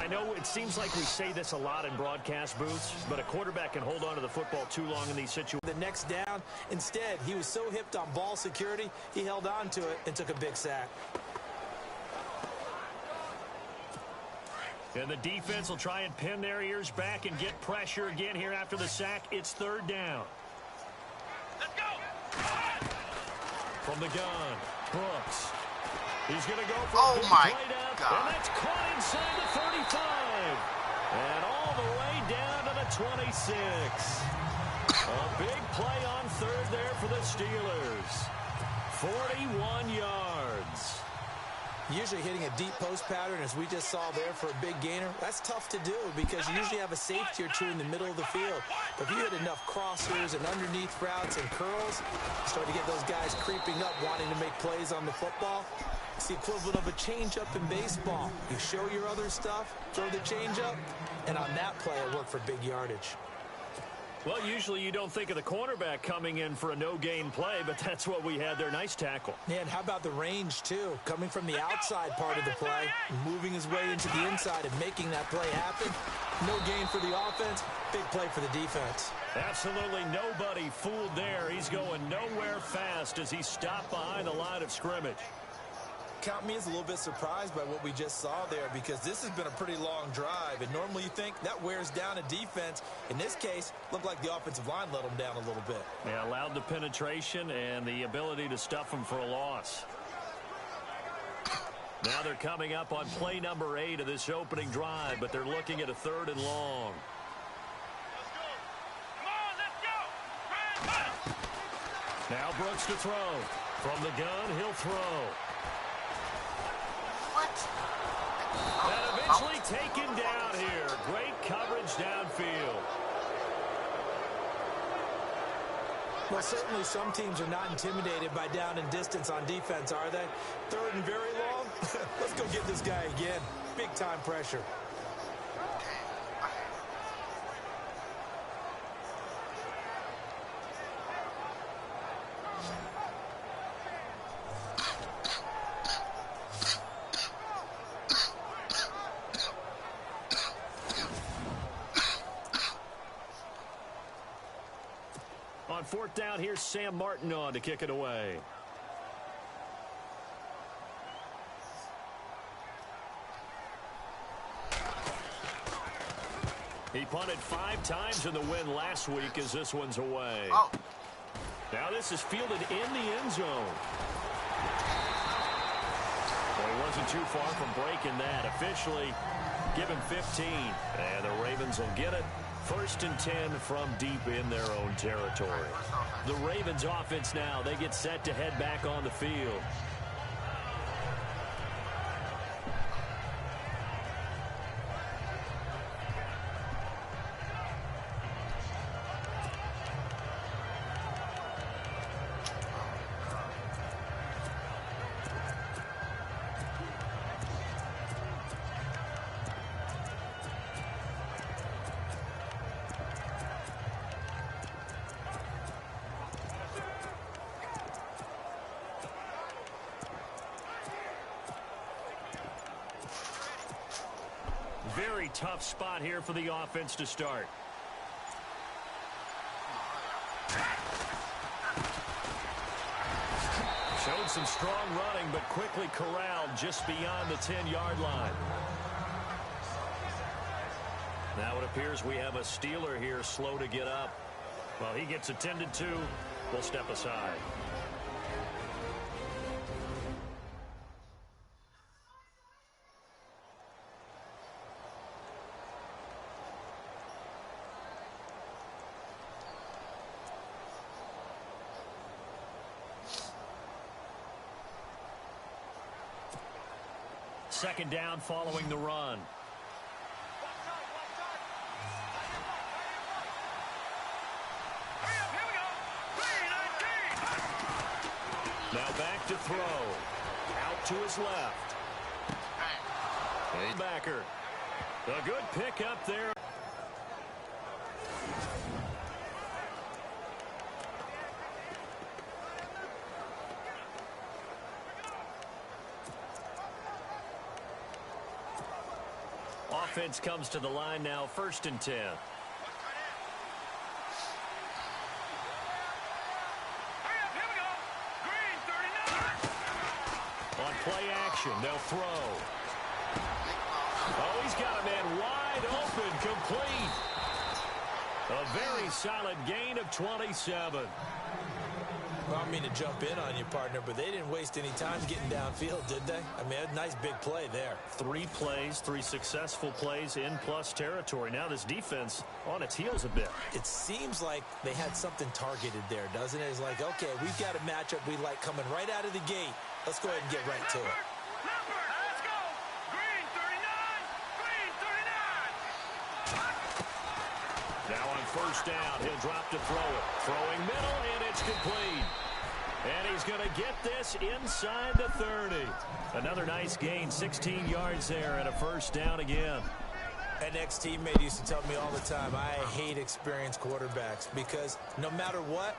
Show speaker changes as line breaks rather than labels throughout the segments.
I know it seems like we say this a lot in broadcast booths, but a quarterback can hold on to the football too long in these situations.
The next down, instead, he was so hipped on ball security, he held on to it and took a big sack.
And the defense will try and pin their ears back and get pressure again here after the sack. It's third down.
Let's go!
From the gun, Brooks. He's going to go for
Oh, my
up,
God.
and that's caught inside the 35. And all the way down to the 26. A big play on third there for the Steelers. 41 yards.
Usually hitting a deep post pattern, as we just saw there, for a big gainer, that's tough to do because you usually have a safety or two in the middle of the field. But if you hit enough crossers and underneath routes and curls, you start to get those guys creeping up, wanting to make plays on the football. It's the equivalent of a changeup in baseball. You show your other stuff, throw the changeup, and on that play, it worked for big yardage.
Well, usually you don't think of the cornerback coming in for a no-gain play, but that's what we had there. Nice tackle.
Yeah, and how about the range, too? Coming from the outside part of the play, moving his way into the inside and making that play happen. No gain for the offense, big play for the defense.
Absolutely nobody fooled there. He's going nowhere fast as he stopped behind the line of scrimmage.
Count me as a little bit surprised by what we just saw there, because this has been a pretty long drive, and normally you think that wears down a defense. In this case, looked like the offensive line let them down a little bit.
Yeah, allowed the penetration and the ability to stuff them for a loss. Now they're coming up on play number 8 of this opening drive, but they're looking at a 3rd and long. Now Brooks to throw. From the gun, he'll throw. And eventually taken down here. Great coverage downfield.
Well, certainly some teams are not intimidated by down and distance on defense, are they? 3rd and very long? Let's go get this guy again. Big time pressure.
On 4th down, here's Sam Martin on to kick it away. He punted 5 times in the win last week as this one's away.
Oh.
Now this is fielded in the end zone. Well, he wasn't too far from breaking that. Officially, give him 15. And the Ravens will get it. 1st and 10 from deep in their own territory. The Ravens offense now, they get set to head back on the field. Very tough spot here for the offense to start. Showed some strong running, but quickly corralled just beyond the 10-yard line. Now it appears we have a Steeler here slow to get up. Well, he gets attended to. We'll step aside. Second down following the run. Now back to throw. Out to his left. Backer. A good pickup there. offense comes to the line now, 1st and 10. On play action, they'll throw. Oh, he's got a man wide open, complete. A very solid gain of 27.
Well, I don't mean to jump in on you, partner, but they didn't waste any time getting downfield, did they? I mean, a nice big play there.
3 plays, 3 successful plays in plus territory. Now this defense on its heels a bit.
It seems like they had something targeted there, doesn't it? It's like, okay, we've got a matchup we like coming right out of the gate. Let's go ahead and get right to it.
Let's go. Green 39.
Now on 1st down, he'll drop to throw it. Throwing middle, and it's complete. And he's going to get this inside the 30. Another nice gain, 16 yards there, and a 1st down again.
An ex-teammate used to tell me all the time, I hate experienced quarterbacks because no matter what,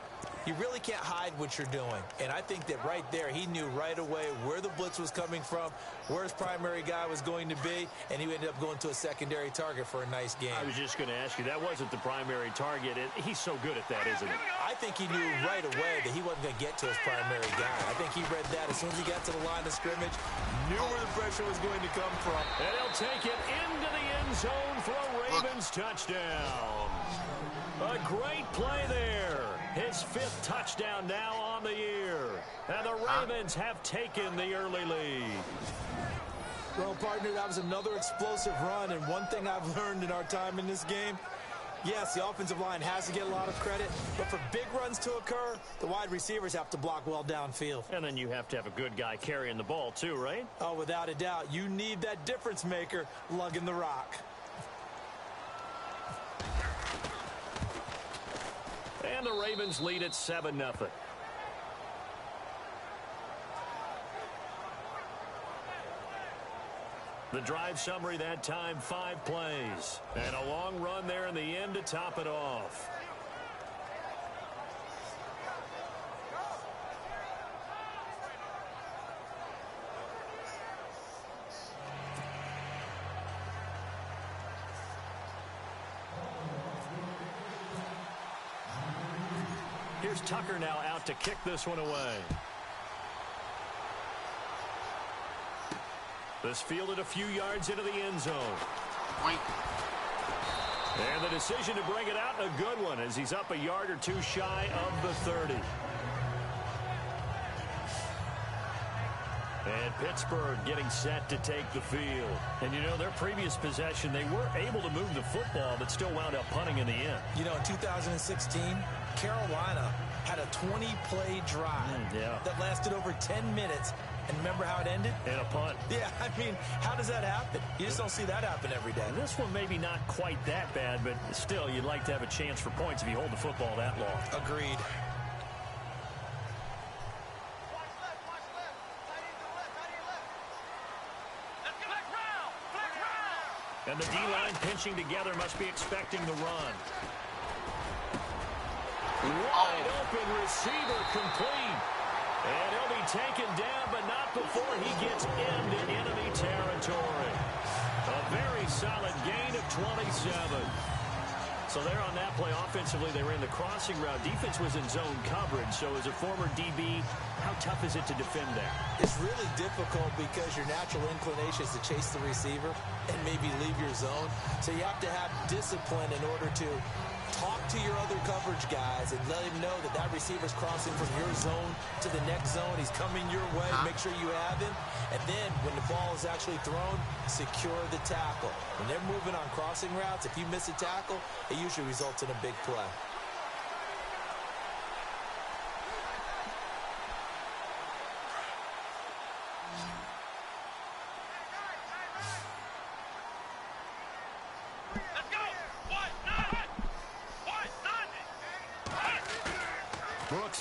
you really can't hide what you're doing. And I think that right there, he knew right away where the blitz was coming from, where his primary guy was going to be, and he ended up going to a secondary target for a nice game.
I was just going to ask you, that wasn't the primary target. He's so good at that, isn't he?
I think he knew right away that he wasn't going to get to his primary guy. I think he read that as soon as he got to the line of scrimmage, knew where the pressure was going to come from.
And he'll take it into the end zone for a Ravens touchdown. A great play there. His 5th touchdown now on the year. And the Ravens have taken the early lead.
Well, partner, that was another explosive run. And one thing I've learned in our time in this game, yes, the offensive line has to get a lot of credit. But for big runs to occur, the wide receivers have to block well downfield.
And then you have to have a good guy carrying the ball too, right?
Oh, without a doubt. You need that difference maker lugging the rock.
And the Ravens lead at 7-0. The drive summary that time, 5 plays. And a long run there in the end to top it off. Here's Tucker now out to kick this one away. This fielded a few yards into the end zone. And the decision to bring it out, a good one, as he's up a yard or 2 shy of the 30. And Pittsburgh getting set to take the field. And, you know, their previous possession, they were able to move the football, but still wound up punting in the end.
You know, in 2016, Carolina had a 20-play drive that lasted over 10 minutes. And remember how it ended?
And a punt.
Yeah, I mean, how does that happen? You just don't see that happen every day.
And this one maybe not quite that bad, but still, you'd like to have a chance for points if you hold the football that long.
Agreed.
And the D-line pinching together, must be expecting the run. Wide open receiver, complete. And he'll be taken down, but not before he gets into enemy territory. A very solid gain of 27. So there on that play, offensively, they ran the crossing route. Defense was in zone coverage. So as a former DB, how tough is it to defend that?
It's really difficult because your natural inclination is to chase the receiver and maybe leave your zone. So you have to have discipline in order to talk to your other coverage guys and let him know that that receiver's crossing from your zone to the next zone. He's coming your way. Make sure you have him. And then when the ball is actually thrown, secure the tackle. When they're moving on crossing routes, if you miss a tackle, it usually results in a big play.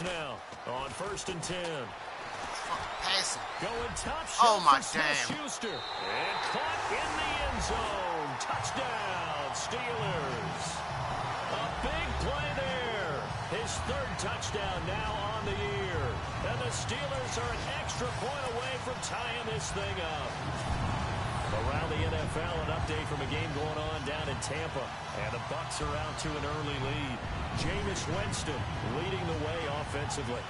Now on 1st and 10.
Passing.
Going top shot
my
for
damn.
Schuster. And caught in the end zone. Touchdown, Steelers. A big play there. His 3rd touchdown now on the year. And the Steelers are an extra point away from tying this thing up. Around the NFL, an update from a game going on down in Tampa. And the Bucs are out to an early lead. Jameis Winston leading the way offensively.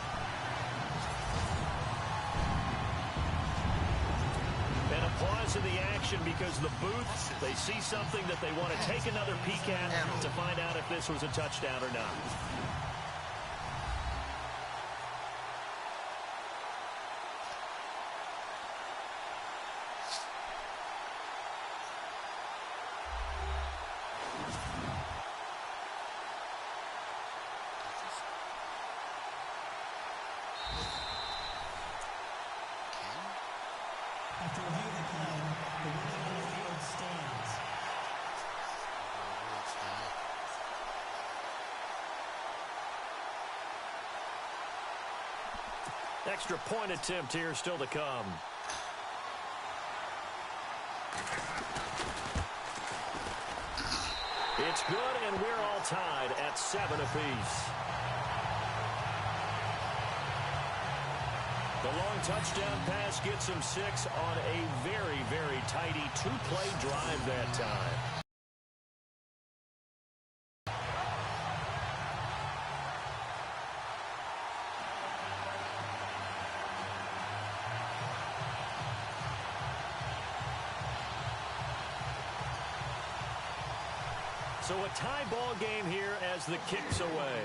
And a pause in the action because the booth, they see something that they want to take another peek at to find out if this was a touchdown or not.
After a hearing the play, the winning on the field stands.
Extra point attempt here still to come. It's good, and we're all tied at 7 apiece. The long touchdown pass gets him 6 on a very, very tidy two-play drive that time. So a tie ball game here as the kick's away.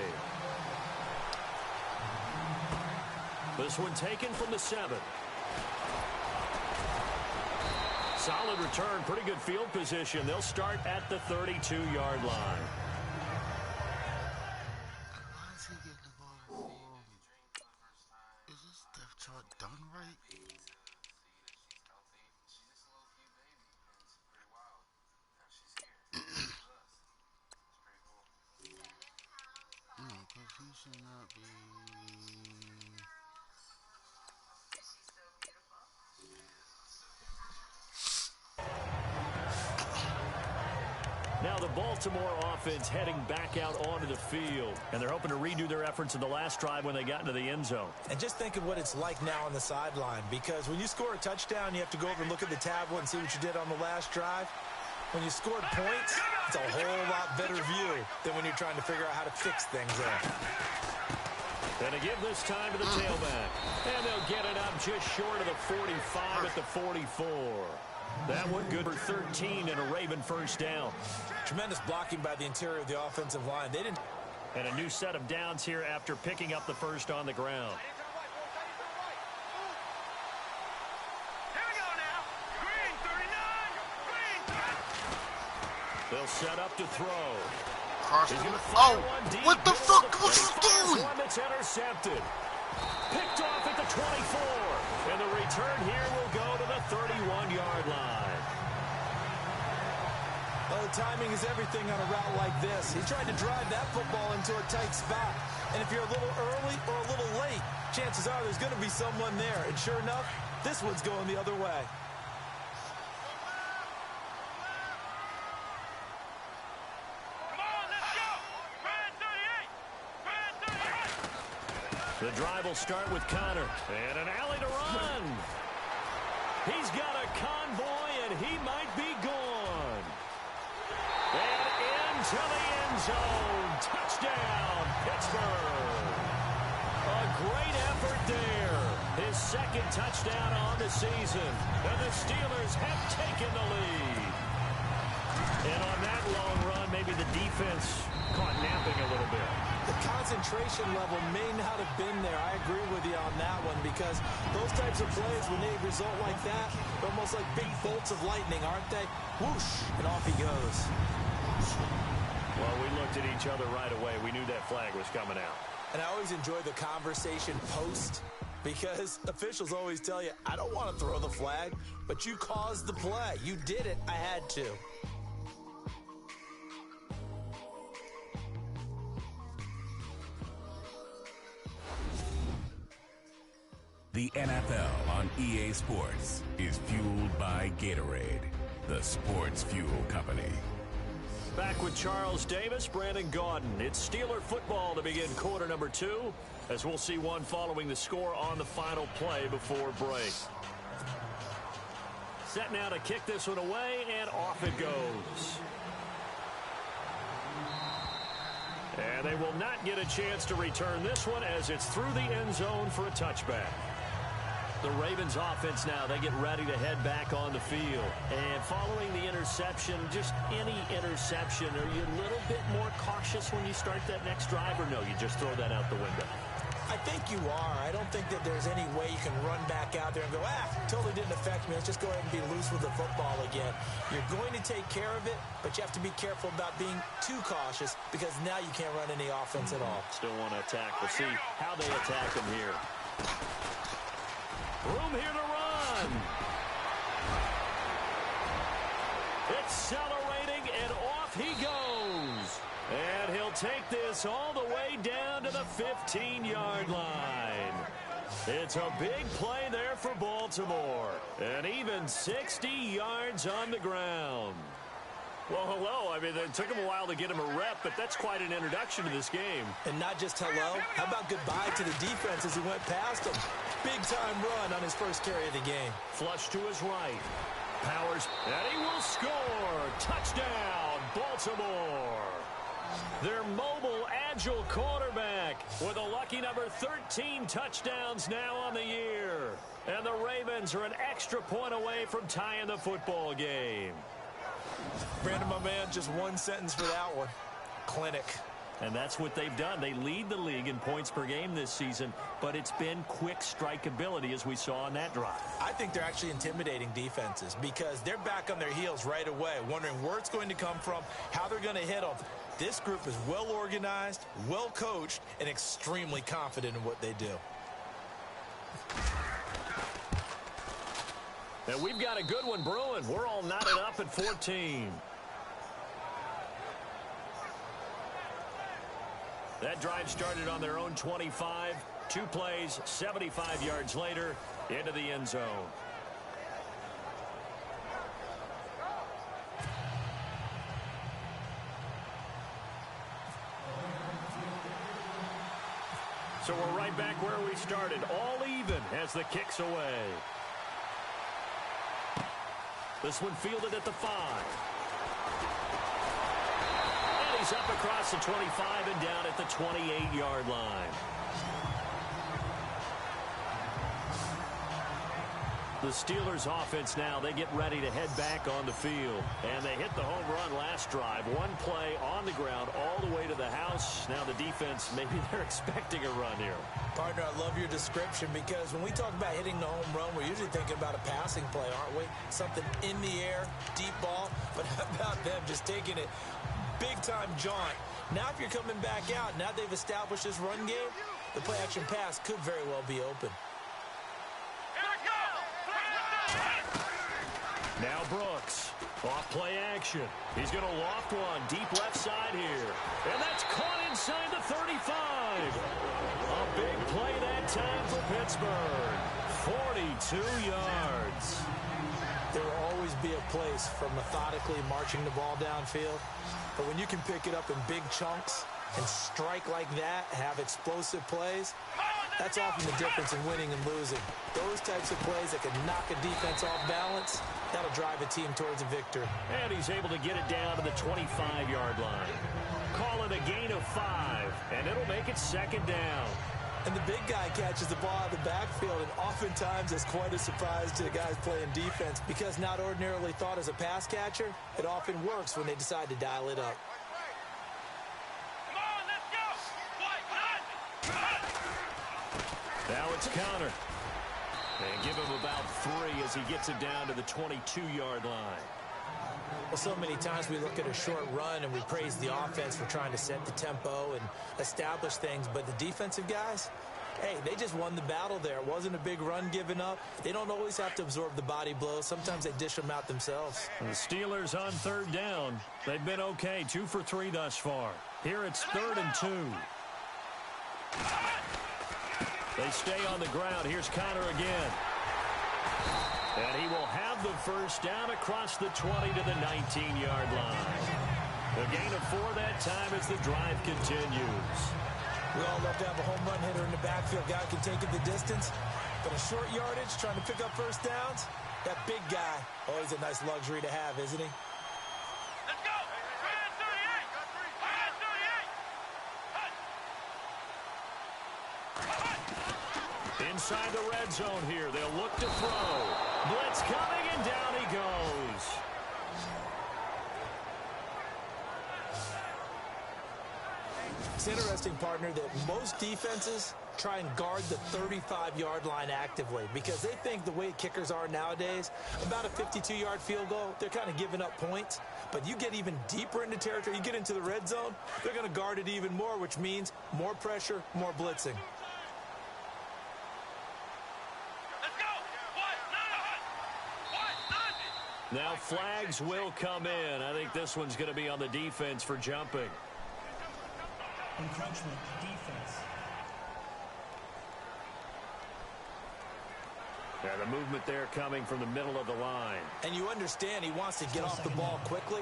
This one taken from the 7. Solid return, pretty good field position. They'll start at the 32-yard line.
Why is he getting the ball for? Is this depth chart done right? Because he should not be.
Now the Baltimore offense heading back out onto the field. And they're hoping to redo their efforts in the last drive when they got into the end zone.
And just think of what it's like now on the sideline, because when you score a touchdown, you have to go over and look at the tablet and see what you did on the last drive. When you scored points, it's a whole lot better view than when you're trying to figure out how to fix things there.
And to give this time to the tailback. And they'll get it up just short of the 45 at the 44. That one good for 13 and a Raven first down.
Tremendous blocking by the interior of the offensive line. They didn't.
And a new set of downs here after picking up the first on the ground.
Here we go now. Green 39. Green 30.
They'll set up to throw.
Carson.
He's gonna
Oh,
fire one deep.
what the fuck was he doing?
One that's intercepted. Picked off at the 24. And the return here will go to the 31-yard line.
Well, the timing is everything on a route like this. He tried to drive that football into a tight spot. And if you're a little early or a little late, chances are there's going to be someone there. And sure enough, this one's going the other way.
Come on, let's go. Red 38. Red 38.
The drive will start with Connor. And an alley to run. He's got a convoy, and he might be gone. And into the end zone. Touchdown, Pittsburgh. A great effort there. His second touchdown on the season. And the Steelers have taken the lead. And on that long run, maybe the defense caught napping a little bit.
The concentration level may not have been there. I agree with you on that one, because those types of plays, when they result like that, they're almost like big bolts of lightning, aren't they? Whoosh, and off he goes.
Well, we looked at each other right away. We knew that flag was coming out.
And I always enjoy the conversation post, because officials always tell you, I don't want to throw the flag, but you caused the play. You did it. I had to.
The NFL on EA Sports is fueled by Gatorade, the sports fuel company.
Back with Charles Davis, Brandon Gaudin. It's Steeler football to begin quarter number 2, as we'll see one following the score on the final play before break. Set now to kick this one away, and off it goes. And they will not get a chance to return this one as it's through the end zone for a touchback. The Ravens offense now, they get ready to head back on the field. And following the interception, just any interception, are you a little bit more cautious when you start that next drive, or no, you just throw that out the window?
I think you are. I don't think that there's any way you can run back out there and go, totally didn't affect me. Let's just go ahead and be loose with the football again. You're going to take care of it, but you have to be careful about being too cautious because now you can't run any offense at all.
Still want to attack. We'll see how they attack him here. Room here to run. Accelerating, and off he goes. And he'll take this all the way down to the 15-yard line. It's a big play there for Baltimore. And even 60 yards on the ground. Well, hello. I mean, it took him a while to get him a rep, but that's quite an introduction to this game.
And not just hello. How about goodbye to the defense as he went past him? Big-time run on his first carry of the game.
Flush to his right. Powers, and he will score. Touchdown, Baltimore. Their mobile, agile quarterback with a lucky number 13 touchdowns now on the year. And the Ravens are an extra point away from tying the football game.
Brandon, my man, just one sentence for that one. Clinic.
And that's what they've done. They lead the league in points per game this season, but it's been quick strikeability as we saw on that drive.
I think they're actually intimidating defenses because they're back on their heels right away, wondering where it's going to come from, how they're going to hit them. This group is well organized, well coached, and extremely confident in what they do.
And we've got a good one brewing. We're all knotted up at 14. That drive started on their own 25. 2 plays, 75 yards later, into the end zone. So we're right back where we started, all even as the kick's away. This one fielded at the 5. And he's up across the 25 and down at the 28-yard line. The Steelers offense now, they get ready to head back on the field. And they hit the home run last drive. One play on the ground all the way to the house. Now the defense, maybe they're expecting a run here.
Partner, I love your description because when we talk about hitting the home run, we're usually thinking about a passing play, aren't we? Something in the air, deep ball. But how about them just taking it big-time jaunt? Now if you're coming back out, now they've established this run game, the play-action pass could very well be open.
Now Brooks, off play action. He's going to loft one deep left side here. And that's caught inside the 35. A big play that time for Pittsburgh. 42 yards.
There will always be a place for methodically marching the ball downfield. But when you can pick it up in big chunks and strike like that, have explosive plays, that's often the difference in winning and losing. Those types of plays that can knock a defense off balance, that'll drive a team towards a victory.
And he's able to get it down to the 25-yard line. Call it a gain of 5, and it'll make it second down.
And the big guy catches the ball out of the backfield, and oftentimes it's quite a surprise to the guys playing defense because not ordinarily thought as a pass catcher, it often works when they decide to dial it up.
Now it's counter. And give him about 3 as he gets it down to the 22-yard line.
Well, so many times we look at a short run and we praise the offense for trying to set the tempo and establish things, but the defensive guys, hey, they just won the battle there. It wasn't a big run given up. They don't always have to absorb the body blows. Sometimes they dish them out themselves.
The Steelers on third down. They've been okay, 2 for 3 thus far. Here it's 3rd and 2. They stay on the ground. Here's Connor again. And he will have the first down across the 20 to the 19-yard line. A gain of 4 that time as the drive continues.
We all love to have a home run hitter in the backfield. Guy can take it the distance. But a short yardage, trying to pick up first downs, that big guy, always a nice luxury to have, isn't he?
Let's go. Red 38. Red 38.
Inside the red zone here. They'll look to throw. Blitz coming, and down he goes.
It's interesting, partner, that most defenses try and guard the 35-yard line actively because they think the way kickers are nowadays, about a 52-yard field goal, they're kind of giving up points. But you get even deeper into territory, you get into the red zone, they're going to guard it even more, which means more pressure, more blitzing.
Let's go.
Now flags will come in. I think this one's going to be on the defense for jumping.
Encroachment, defense.
Yeah, the movement there coming from the middle of the line.
And you understand he wants to get off the ball quickly,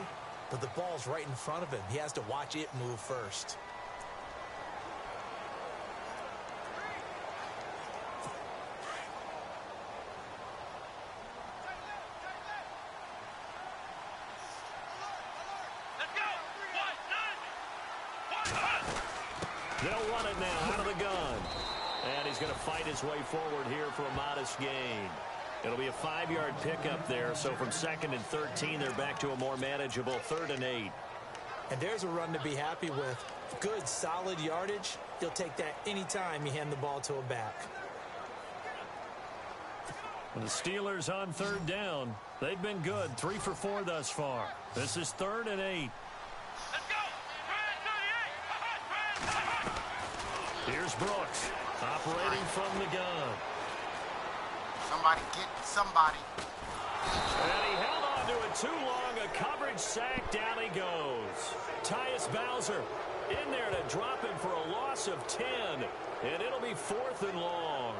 but the ball's right in front of him. He has to watch it move first.
They'll run it now out of the gun. And he's going to fight his way forward here for a modest gain. It'll be a 5-yard pickup there. So from 2nd and 13, they're back to a more manageable 3rd and 8.
And there's a run to be happy with. Good, solid yardage. You'll take that anytime you hand the ball to a back.
And the Steelers on 3rd down. They've been good. 3 for 4 thus far. This is 3rd and 8. Here's Brooks, operating from the gun.
Somebody get somebody.
And he held on to it too long. A coverage sack. Down he goes. Tyus Bowser in there to drop him for a loss of 10. And it'll be 4th and long.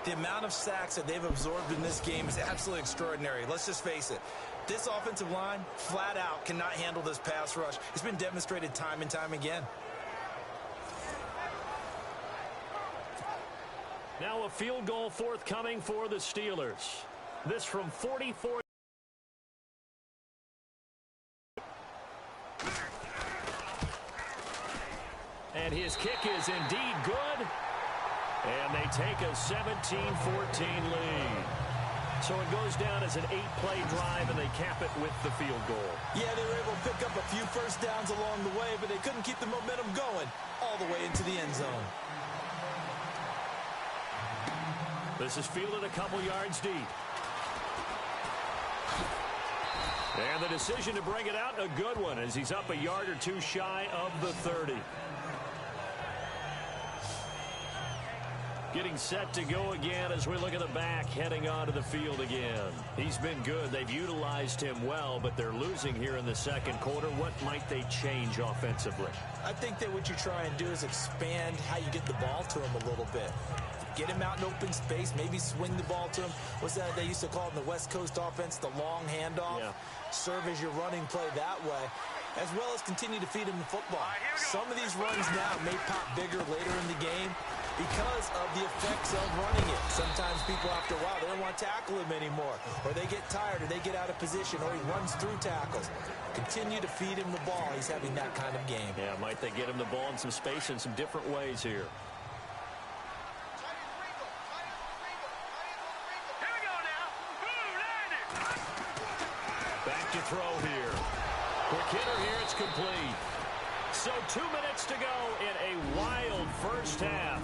The amount of sacks that they've absorbed in this game is absolutely extraordinary. Let's just face it. This offensive line, flat out, cannot handle this pass rush. It's been demonstrated time and time again.
Now a field goal forthcoming for the Steelers. This from 44. And his kick is indeed good. And they take a 17-14 lead. So it goes down as an 8-play drive, and they cap it with the field goal.
Yeah, they were able to pick up a few first downs along the way, but they couldn't keep the momentum going all the way into the end zone.
This is fielded a couple yards deep. And the decision to bring it out, a good one, as he's up a yard or two shy of the 30. Getting set to go again as we look at the back, heading onto the field again. He's been good. They've utilized him well, but they're losing here in the second quarter. What might they change offensively?
I think that what you try and do is expand how you get the ball to him a little bit. Get him out in open space, maybe swing the ball to him. What's that they used to call in the West Coast offense, the long handoff? Yeah. Serve as your running play that way, as well as continue to feed him the football. Some of these runs now may pop bigger later in the game because of the effects of running it. Sometimes people, after a while, they don't want to tackle him anymore, or they get tired, or they get out of position, or he runs through tackles. Continue to feed him the ball. He's having that kind of game.
Yeah, might they get him the ball in some space in some different ways here. Back to throw here. Quick hitter here, it's complete. So 2 minutes to go in a wild first half.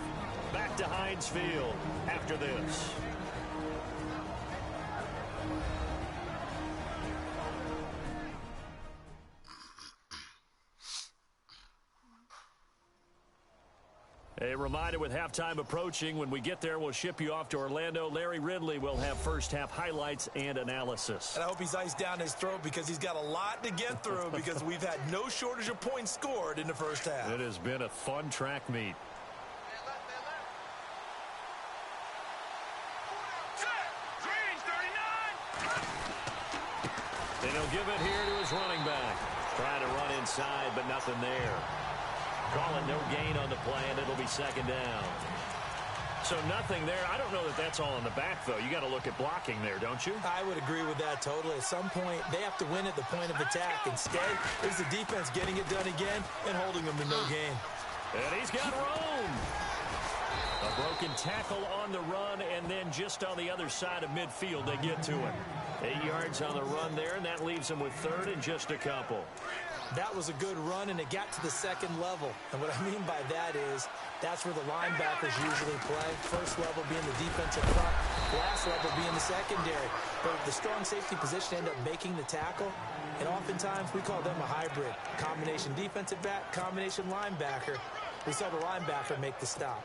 Back to Heinz Field after this. A reminder, with halftime approaching, when we get there, we'll ship you off to Orlando. Larry Ridley will have first-half highlights and analysis.
And I hope he's iced down his throat because he's got a lot to get through because we've had no shortage of points scored in the first half.
It has been a fun track meet. And he'll give it here to his running back. Trying to run inside, but nothing there. Call it no gain on the play, and it'll be second down. So nothing there. I don't know that that's all in the back, though. You got to look at blocking there, don't you?
I would agree with that totally. At some point, they have to win at the point of attack. Instead, it's the defense getting it done again and holding them to no gain.
And he's got room. A broken tackle on the run, and then just on the other side of midfield, they get to it. 8 yards on the run there, and that leaves them with third and just a couple.
That was a good run, and it got to the second level. And what I mean by that is that's where the linebackers usually play. First level being the defensive front, last level being the secondary. But the strong safety position ended up making the tackle, and oftentimes we call them a hybrid. Combination defensive back, combination linebacker. We saw the linebacker make the stop.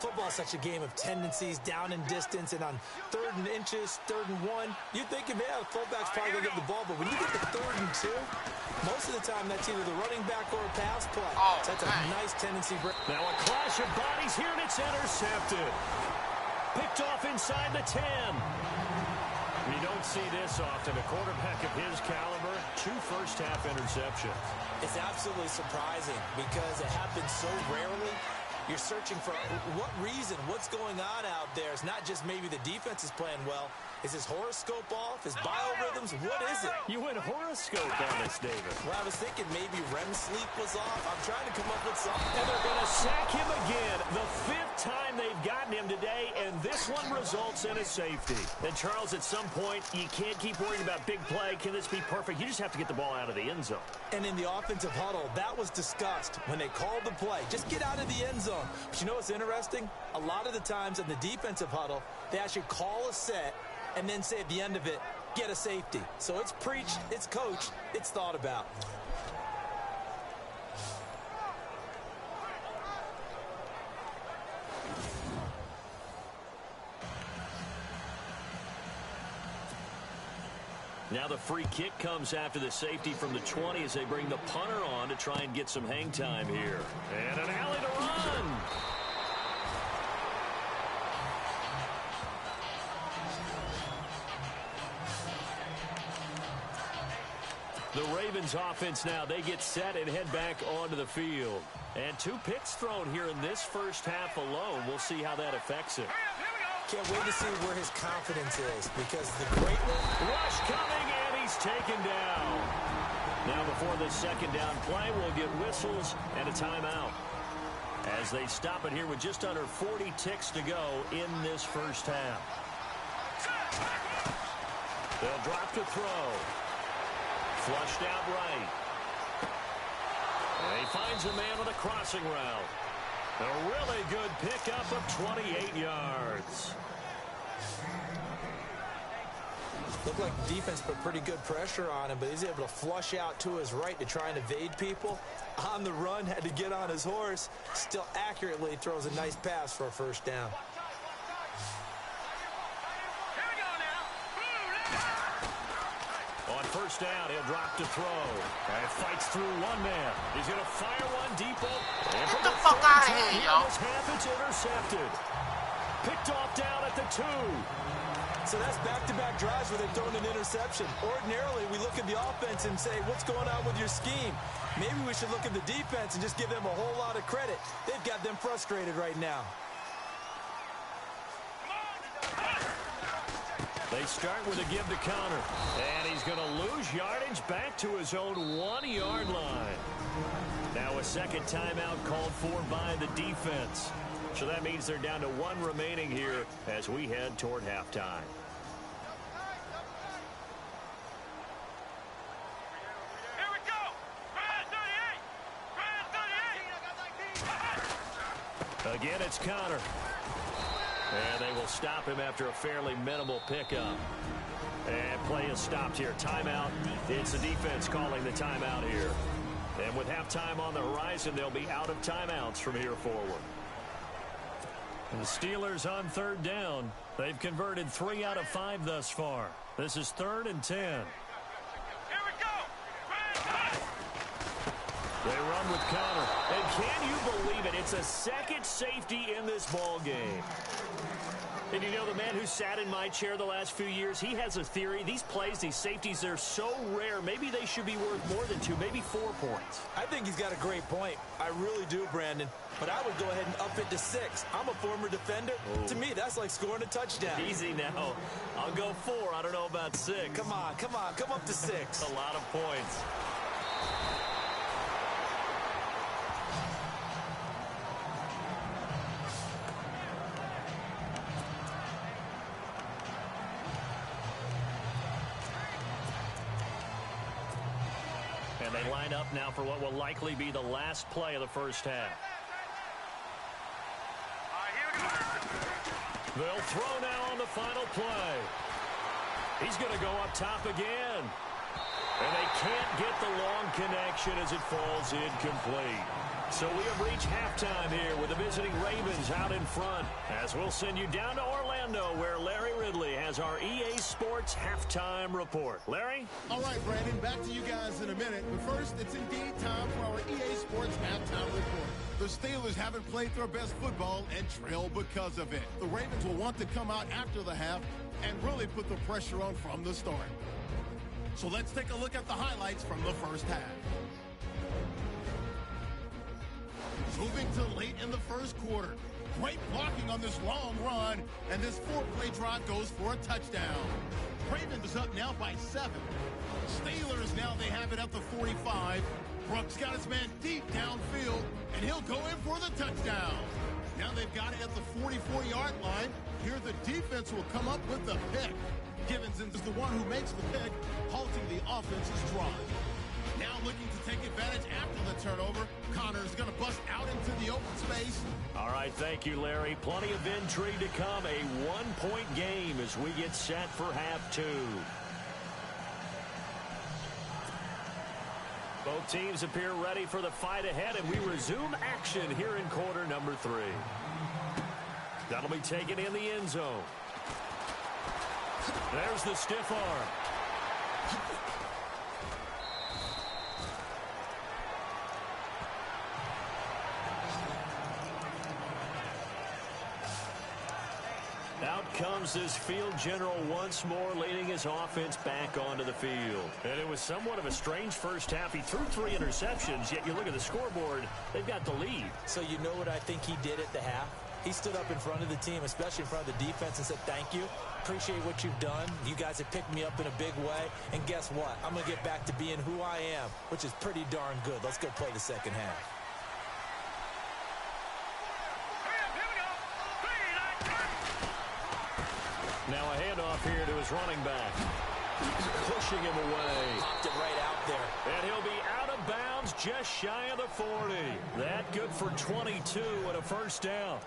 Football is such a game of tendencies, down and distance, and on 3rd and inches, 3rd and 1, you're thinking, yeah, the fullback's probably going to get the ball, but when you get to 3rd and 2, most of the time that's either the running back or a pass play. So that's a nice tendency break.
Now a clash of bodies here, and it's intercepted. Picked off inside the 10. We don't see this often. A quarterback of his caliber, 2 first-half interceptions.
It's absolutely surprising because it happens so rarely. You're searching for what reason, what's going on out there. It's not just maybe the defense is playing well. Is his horoscope off? His biorhythms? What is it?
You went horoscope on us, David.
Well, I was thinking maybe REM sleep was off. I'm trying to come up with something.
And they're going to sack him again. The 5th time they've gotten him today, and this one results in a safety. And, Charles, at some point, you can't keep worrying about big play. Can this be perfect? You just have to get the ball out of the end zone.
And in the offensive huddle, that was discussed when they called the play. Just get out of the end zone. But you know what's interesting? A lot of the times in the defensive huddle, they actually call a set and then say at the end of it, get a safety. So it's preached, it's coached, it's thought about.
Now the free kick comes after the safety from the 20 as they bring the punter on to try and get some hang time here. And an alley to run. The Ravens offense now, they get set and head back onto the field. And 2 picks thrown here in this first half alone. We'll see how that affects it.
Can't wait to see where his confidence is because the great
rush coming, and he's taken down. Now before the second down play, we'll get whistles and a timeout as they stop it here with just under 40 ticks to go in this first half. They'll drop to throw. Flushed out right. And he finds a man on a crossing route. A really good pickup of 28 yards.
Looked like the defense put pretty good pressure on him, but he's able to flush out to his right to try and evade people. On the run, had to get on his horse. Still accurately throws a nice pass for a first down.
On first down, he'll drop to throw. And fights through one man. He's going to fire one deep.
Get the fuck out of here, yo.
This half, it's intercepted. Picked off down at the 2.
So that's back-to-back drives where they've thrown an interception. Ordinarily, we look at the offense and say, what's going on with your scheme? Maybe we should look at the defense and just give them a whole lot of credit. They've got them frustrated right now.
They start with a give to counter. And he's going to lose yardage back to his own 1-yard line. Now a second timeout called for by the defense. So that means they're down to 1 remaining here as we head toward halftime.
Here we go! Brad 38!
Again, it's Connor. And they will stop him after a fairly minimal pickup. And play is stopped here. Timeout. It's the defense calling the timeout here. And with halftime on the horizon, they'll be out of timeouts from here forward. And the Steelers on third down. They've converted 3 out of 5 thus far. This is 3rd and 10.
Here we go!
They run with Connor. And can you believe it? It's a second safety in this ball game. And you know, the man who sat in my chair the last few years, he has a theory. These plays, these safeties, they're so rare. Maybe they should be worth more than 2, maybe 4 points.
I think he's got a great point. I really do, Brandon. But I would go ahead and up it to 6. I'm a former defender. Oh. To me, that's like scoring a touchdown.
Easy now. I'll go 4. I don't know about 6.
Come on. Come up to 6.
A lot of points. And they line up now for what will likely be the last play of the first half. They'll throw now on the final play. He's going to go up top again. And they can't get the long connection as it falls incomplete. So we have reached halftime here with the visiting Ravens out in front, as we'll send you down to Orlando where Larry Ridley has our EA Sports halftime report. Larry?
All right, Brandon, back to you guys in a minute. But first, it's indeed time for our EA Sports halftime report. The Steelers haven't played their best football and trail because of it. The Ravens will want to come out after the half and really put the pressure on from the start. So let's take a look at the highlights from the first half. Moving to late in the first quarter. Great blocking on this long run, and this 4-play drive goes for a touchdown. Ravens is up now by 7. Steelers now they have it at the 45. Brooks got his man deep downfield, and he'll go in for the touchdown. Now they've got it at the 44-yard line. Here the defense will come up with the pick. Givens is the one who makes the pick, halting the offense's drive. Now looking to take advantage after the turnover. Connor is going to bust out into the open space.
All right, thank you, Larry. Plenty of intrigue to come. A 1-point game as we get set for half 2. Both teams appear ready for the fight ahead, and we resume action here in quarter number 3. That'll be taken in the end zone. There's the stiff arm. Out comes this field general once more, leading his offense back onto the field. And it was somewhat of a strange first half. He threw 3 interceptions, yet you look at the scoreboard, they've got the lead.
So you know what I think he did at the half? He stood up in front of the team, especially in front of the defense, and said, thank you. Appreciate what you've done. You guys have picked me up in a big way. And guess what? I'm going to get back to being who I am, which is pretty darn good. Let's go play the second half.
Now a handoff here to his running back. Pushing him away.
Popped it right out there.
And he'll be out of bounds just shy of the 40. That good for 22 and a first down.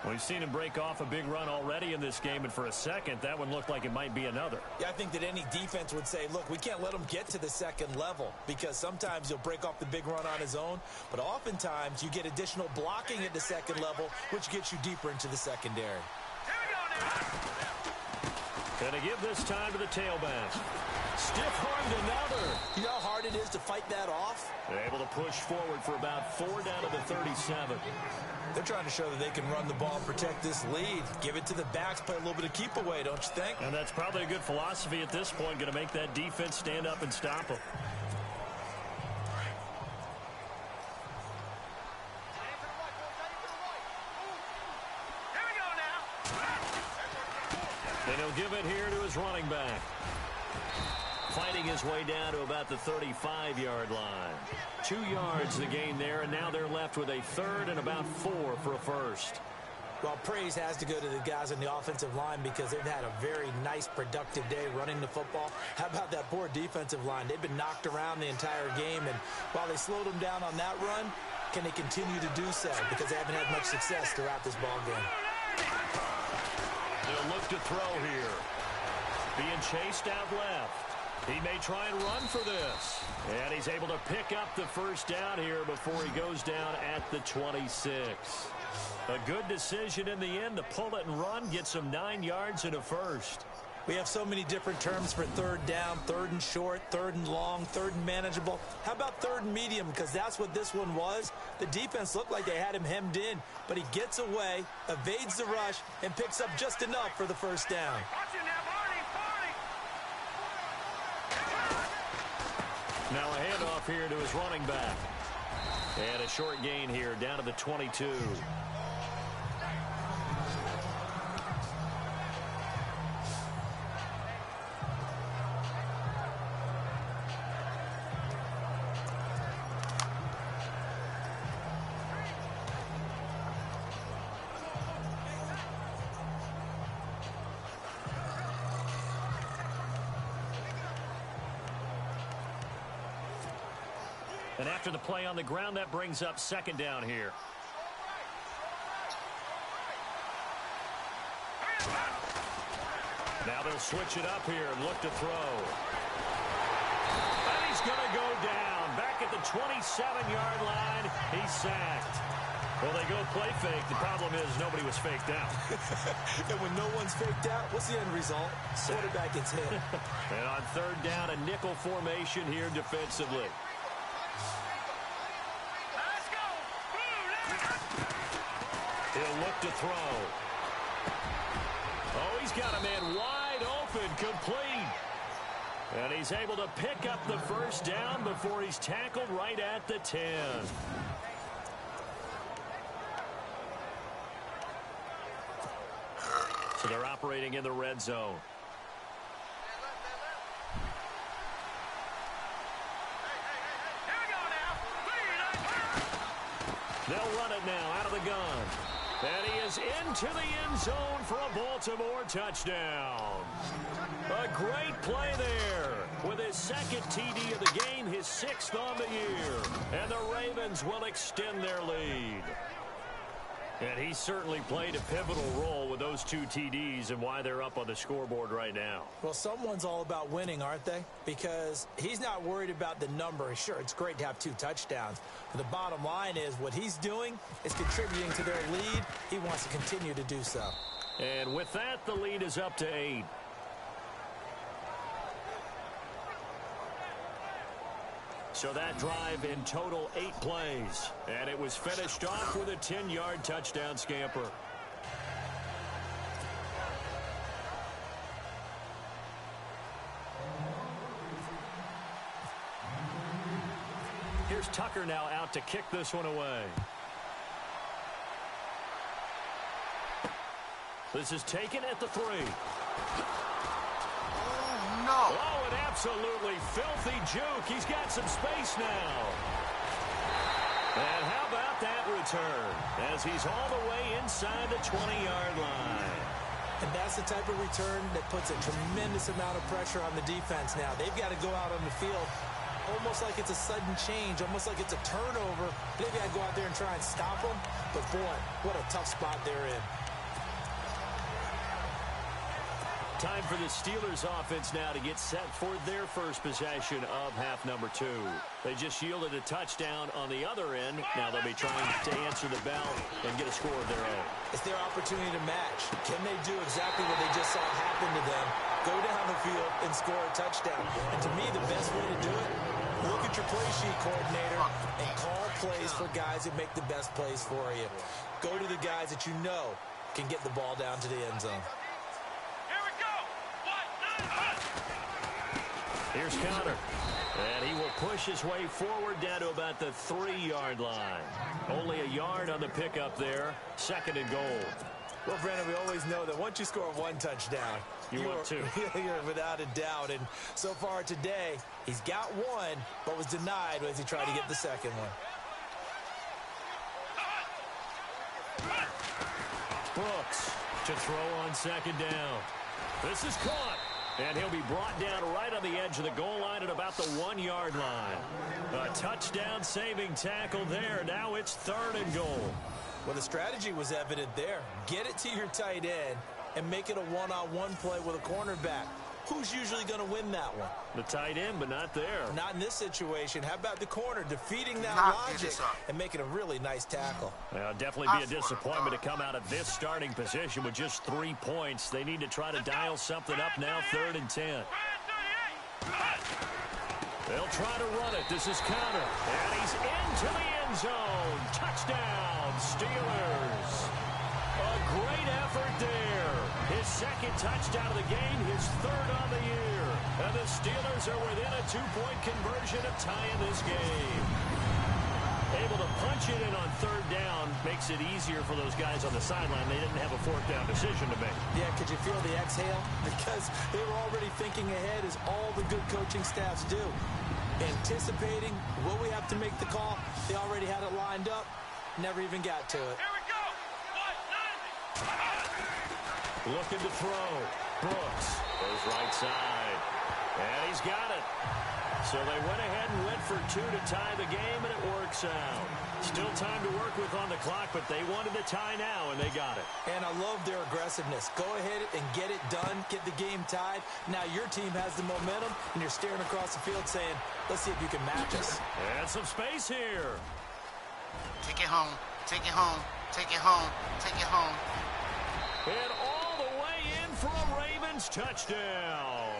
We've seen him break off a big run already in this game, and for a second, that one looked like it might be another.
Yeah, I think that any defense would say, look, we can't let him get to the second level, because sometimes he'll break off the big run on his own, but oftentimes you get additional blocking at the second level, which gets you deeper into the secondary.
Going to give this time to the tailback. Stiff-armed another.
You know how hard it is to fight that off?
They're able to push forward for about 4 down to the 37.
They're trying to show that they can run the ball and protect this lead. Give it to the backs, play a little bit of keep away, don't you think?
And that's probably a good philosophy at this point, going to make that defense stand up and stop them. And he'll give it here to his running back. Fighting his way down to about the 35-yard line. 2 yards the gain there, and now they're left with a 3rd and about 4 for a first.
Well, praise has to go to the guys on the offensive line because they've had a very nice, productive day running the football. How about that poor defensive line? They've been knocked around the entire game, and while they slowed them down on that run, can they continue to do so? Because they haven't had much success throughout this ball game.
They'll look to throw here. Being chased out left. He may try and run for this. And he's able to pick up the first down here before he goes down at the 26. A good decision in the end to pull it and run, get some 9 yards and a first.
We have so many different terms for 3rd down, 3rd and short, 3rd and long, 3rd and manageable. How about 3rd and medium? Because that's what this one was. The defense looked like they had him hemmed in, but he gets away, evades the rush, and picks up just enough for the first down.
Now a handoff here to his running back. And a short gain here down to the 22. And after the play on the ground, that brings up second down here. Now they'll switch it up here and look to throw. And he's going to go down. Back at the 27-yard line, he's sacked. Well, they go play fake. The problem is nobody was faked out.
And when no one's faked out, what's the end result? Quarterback gets hit.
And on third down, a nickel formation here defensively. He'll look to throw. Oh, he's got a man wide open, complete. And he's able to pick up the first down before he's tackled right at the 10. So they're operating in the red zone. They'll run it now out of the gun. And he is into the end zone for a Baltimore touchdown. A great play there. With his second TD of the game, his 6th on the year. And the Ravens will extend their lead. And he certainly played a pivotal role with those 2 TDs and why they're up on the scoreboard right now.
Well, someone's all about winning, aren't they? Because he's not worried about the number. Sure, it's great to have 2 touchdowns. But the bottom line is what he's doing is contributing to their lead. He wants to continue to do so.
And with that, the lead is up to 8. So that drive in total 8 plays. And it was finished off with a 10-yard touchdown scamper. Here's Tucker now out to kick this one away. This is taken at the 3.
No.
Oh, an absolutely filthy juke. He's got some space now. And how about that return as he's all the way inside the 20-yard line.
And that's the type of return that puts a tremendous amount of pressure on the defense now. They've got to go out on the field almost like it's a sudden change, almost like it's a turnover. They've got to go out there and try and stop them. But, boy, what a tough spot they're in.
Time for the Steelers offense now to get set for their first possession of half number 2. They just yielded a touchdown on the other end. Now they'll be trying to answer the bell and get a score of their own.
It's their opportunity to match. Can they do exactly what they just saw happen to them? Go down the field and score a touchdown. And to me, the best way to do it, look at your play sheet coordinator and call plays for guys that make the best plays for you. Go to the guys that you know can get the ball down to the end zone.
Here's Connor. And he will push his way forward down to about the 3-yard line. Only a yard on the pickup there. 2nd and goal.
Well, Brandon, we always know that once you score 1 touchdown,
you want 2.
You're without a doubt. And so far today, he's got 1, but was denied as he tried to get the second one.
Brooks to throw on 2nd down. This is caught. And he'll be brought down right on the edge of the goal line at about the 1-yard line. A touchdown saving tackle there. Now it's 3rd and goal.
Well, the strategy was evident there. Get it to your tight end and make it a one-on-one play with a cornerback. Who's usually going to win that one?
The tight end, but not there.
Not in this situation. How about the corner defeating that logic and making a really nice tackle?
Well, definitely be a disappointment to come out of this starting position with just 3 points. They need to try to dial something up now, 3rd and 10. They'll try to run it. This is counter. And he's into the end zone. Touchdown, Steelers. A great effort there. His second touchdown of the game, his third on the year. And the Steelers are within a 2-point conversion of tying this game. Able to punch it in on third down makes it easier for those guys on the sideline. They didn't have a fourth down decision to make.
Yeah, could you feel the exhale? Because they were already thinking ahead, as all the good coaching staffs do. Anticipating, will we have to make the call? They already had it lined up. Never even got to it.
Here we go. 190.
Looking to throw. Brooks goes right side. And he's got it. So they went ahead and went for 2 to tie the game, and it works out. Still time to work with on the clock, but they wanted the tie now, and they got it.
And I love their aggressiveness. Go ahead and get it done, get the game tied. Now your team has the momentum, and you're staring across the field saying, let's see if you can match us.
And some space here.
Take it home. Take it home. Take it home. Take it home.
And all the way in for a Ravens touchdown.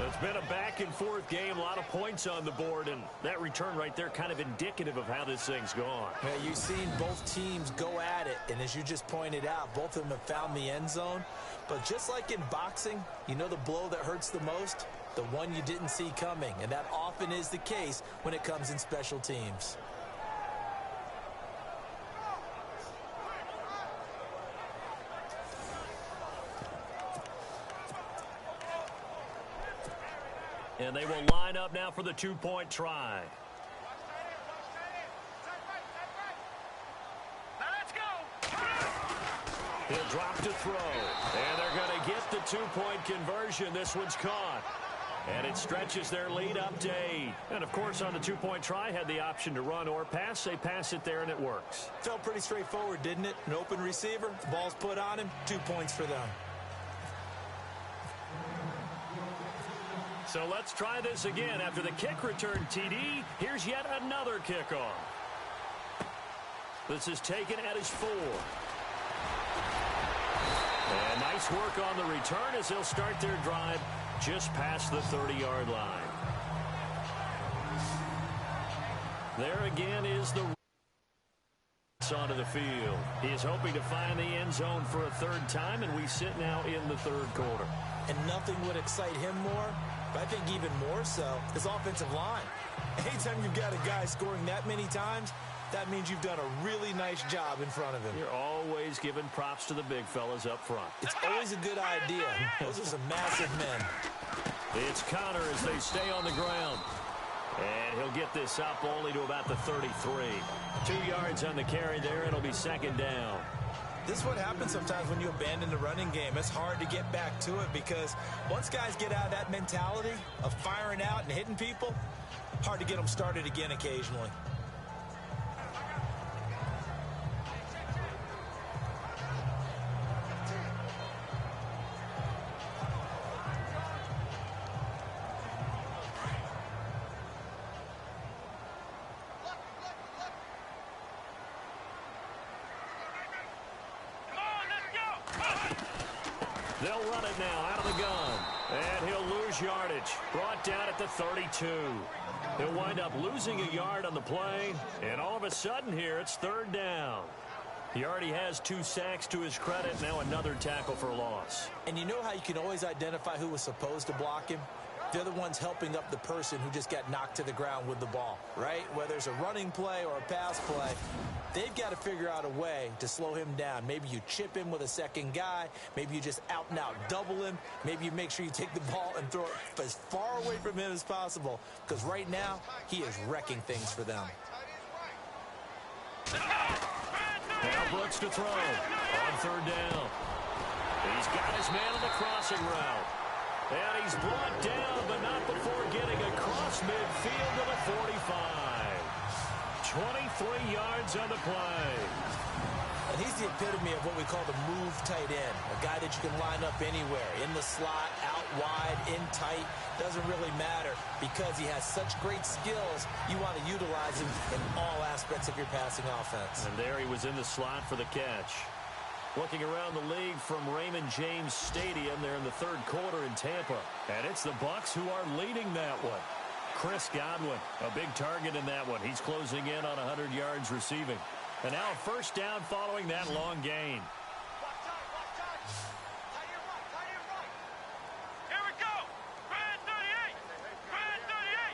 It's been a back-and-forth game, a lot of points on the board, and that return right there kind of indicative of how this thing's gone.
Yeah, you've seen both teams go at it, and as you just pointed out, both of them have found the end zone. But just like in boxing, you know the blow that hurts the most? The one you didn't see coming, and that often is the case when it comes in special teams.
And they will line up now for the 2-point try.
Now let's go.
He'll drop to throw. And they're going to get the 2-point conversion. This one's caught. And it stretches their lead up to 8. And, of course, on the 2-point try, had the option to run or pass. They pass it there, and it works.
Felt pretty straightforward, didn't it? An open receiver, the ball's put on him, 2 points for them.
So let's try this again. After the kick return TD, here's yet another kickoff. This is taken at his 4. And nice work on the return as they'll start their drive just past the 30-yard line. There again is the onto the field. He is hoping to find the end zone for a third time, and we sit now in the third quarter.
And nothing would excite him more, but I think even more so, his offensive line. Anytime you've got a guy scoring that many times, that means you've done a really nice job in front of him.
You're always giving props to the big fellas up front.
It's always a good idea. Those are some massive men.
It's Connor as they stay on the ground. And he'll get this up only to about the 33. 2 yards on the carry there, and it'll be second down.
This is what happens sometimes when you abandon the running game. It's hard to get back to it because once guys get out of that mentality of firing out and hitting people, hard to get them started again occasionally.
They'll run it now out of the gun. And he'll lose yardage. Brought down at the 32. He'll wind up losing a yard on the play. And all of a sudden here, it's third down. He already has 2 sacks to his credit. Now another tackle for loss.
And you know how you can always identify who was supposed to block him? They're the ones helping up the person who just got knocked to the ground with the ball, right? Whether it's a running play or a pass play, they've got to figure out a way to slow him down. Maybe you chip him with a second guy. Maybe you just out and out double him. Maybe you make sure you take the ball and throw it as far away from him as possible. Because right now, he is wrecking things for them.
Now Brooks to throw on third down. He's got his man on the crossing route. And he's brought down, but not before getting across midfield to the 45. 23 yards on the play.
And he's the epitome of what we call the move tight end. A guy that you can line up anywhere. In the slot, out wide, in tight. Doesn't really matter because he has such great skills. You want to utilize him in all aspects of your passing offense.
And there he was in the slot for the catch. Looking around the league from Raymond James Stadium, they're in the third quarter in Tampa. And it's the Bucs who are leading that one. Chris Godwin, a big target in that one. He's closing in on 100 yards receiving. And now a first down following that long gain.
Here we go. Brad 38. Brad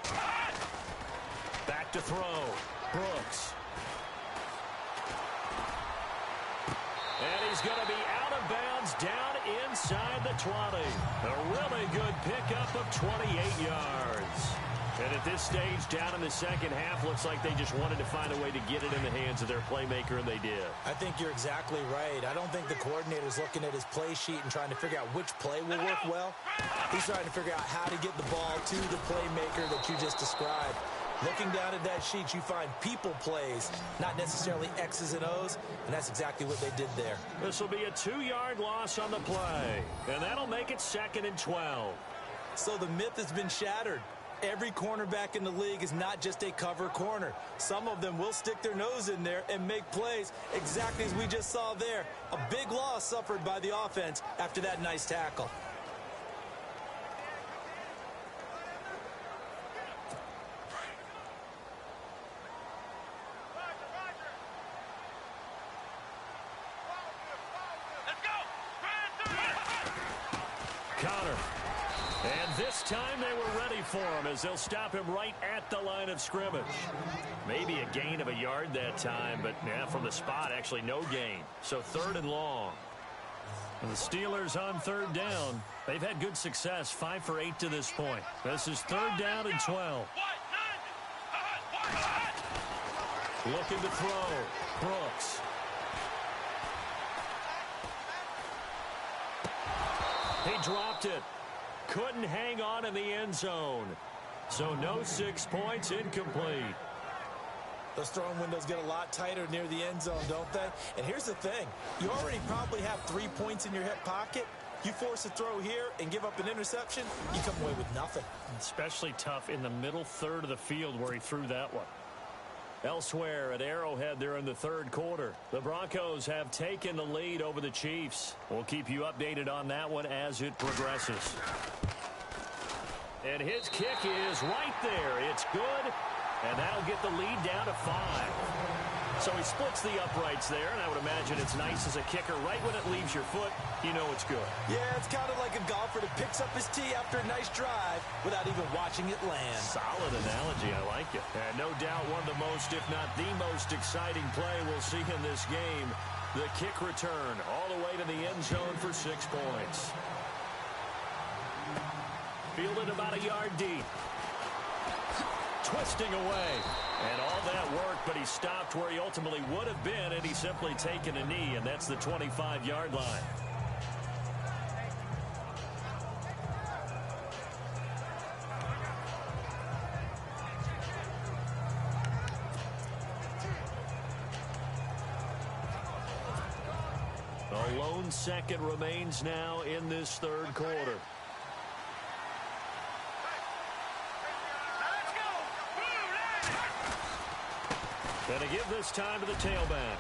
38.
Back to throw. Brooks. And he's going to be out of bounds down inside the 20. A really good pickup of 28 yards. And at this stage, down in the second half, looks like they just wanted to find a way to get it in the hands of their playmaker, and they did.
I think you're exactly right. I don't think the coordinator's looking at his play sheet and trying to figure out which play will work well. He's trying to figure out how to get the ball to the playmaker that you just described. Looking down at that sheet, you find people plays, not necessarily X's and O's, and that's exactly what they did there.
This will be a 2-yard loss on the play, and that'll make it 2nd and 12.
So the myth has been shattered. Every cornerback in the league is not just a cover corner. Some of them will stick their nose in there and make plays exactly as we just saw there. A big loss suffered by the offense after that nice tackle.
Connor. And this time they were ready for him as they'll stop him right at the line of scrimmage. Maybe a gain of a yard that time, but yeah, from the spot, actually no gain. So 3rd and long. And the Steelers on 3rd down. They've had good success, 5 for 8 to this point. This is 3rd down and 12. Looking to throw. Brooks. He dropped it. Couldn't hang on in the end zone. So no 6 points, incomplete.
Those throwing windows get a lot tighter near the end zone, don't they? And here's the thing. You already probably have 3 points in your hip pocket. You force a throw here and give up an interception, you come away with nothing.
Especially tough in the middle third of the field where he threw that one. Elsewhere at Arrowhead, they're in the third quarter. The Broncos have taken the lead over the Chiefs. We'll keep you updated on that one as it progresses. And his kick is right there. It's good, and that'll get the lead down to 5. So he splits the uprights there, and I would imagine it's nice as a kicker. Right when it leaves your foot, you know it's good.
Yeah, it's kind of like a golfer that picks up his tee after a nice drive without even watching it land.
Solid analogy. I like it. And no doubt one of the most, if not the most exciting play we'll see in this game. The kick return all the way to the end zone for 6 points. Fielded about a yard deep. Twisting away. And all that work, but he stopped where he ultimately would have been, and he's simply taken a knee, and that's the 25-yard line. A lone second remains now in this third quarter. And to give this time to the tailback.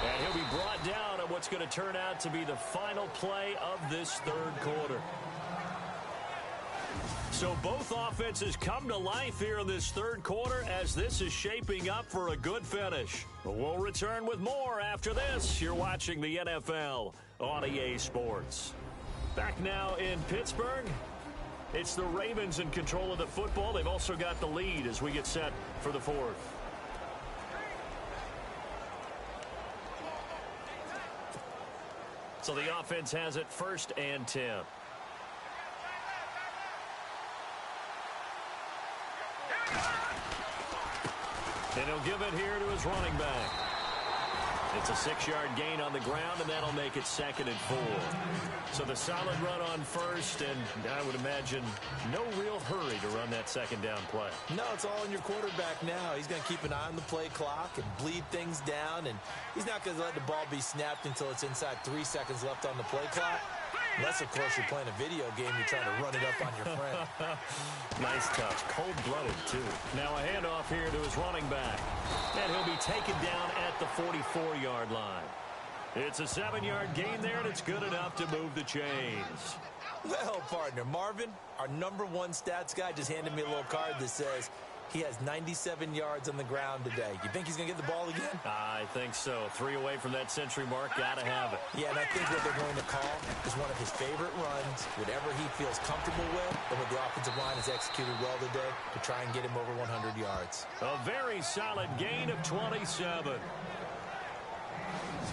And he'll be brought down at what's going to turn out to be the final play of this third quarter. So both offenses come to life here in this third quarter as this is shaping up for a good finish. We'll return with more after this. You're watching the NFL on EA Sports. Back now in Pittsburgh. It's the Ravens in control of the football. They've also got the lead as we get set for the fourth. So the offense has it 1st and 10. And he'll give it here to his running back. It's a 6-yard gain on the ground, and that'll make it 2nd and 4. So the solid run on 1st, and I would imagine no real hurry to run that 2nd down play.
No, it's all on your quarterback now. He's going to keep an eye on the play clock and bleed things down, and he's not going to let the ball be snapped until it's inside 3 seconds left on the play clock. Unless, of course, you're playing a video game, you're trying to run it up on your friend.
Nice touch. Cold-blooded, too. Now a handoff here to his running back. And he'll be taken down at the 44-yard line. It's a 7-yard gain there, and it's good enough to move the chains.
Well, partner, Marvin, our #1 stats guy, just handed me a little card that says he has 97 yards on the ground today. You think he's going to get the ball again?
I think so. 3 away from that century mark. Got to have it.
Yeah, and I think what they're going to call is one of his favorite runs, whatever he feels comfortable with, and what the offensive line has executed well today to try and get him over 100 yards.
A very solid gain of 27.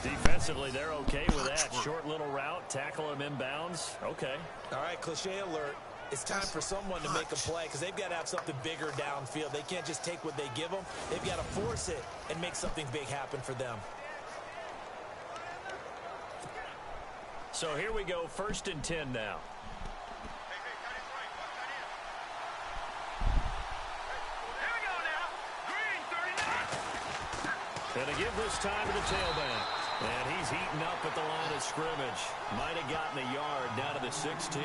Defensively, they're okay with that. Short little route, tackle him inbounds. Okay.
All right, cliche alert. It's time for someone to make a play because they've got to have something bigger downfield. They can't just take what they give them. They've got to force it and make something big happen for them.
So here we go, 1st and 10 now. And to give this time to the tailback. And he's heating up at the line of scrimmage. Might have gotten a yard down to the 16.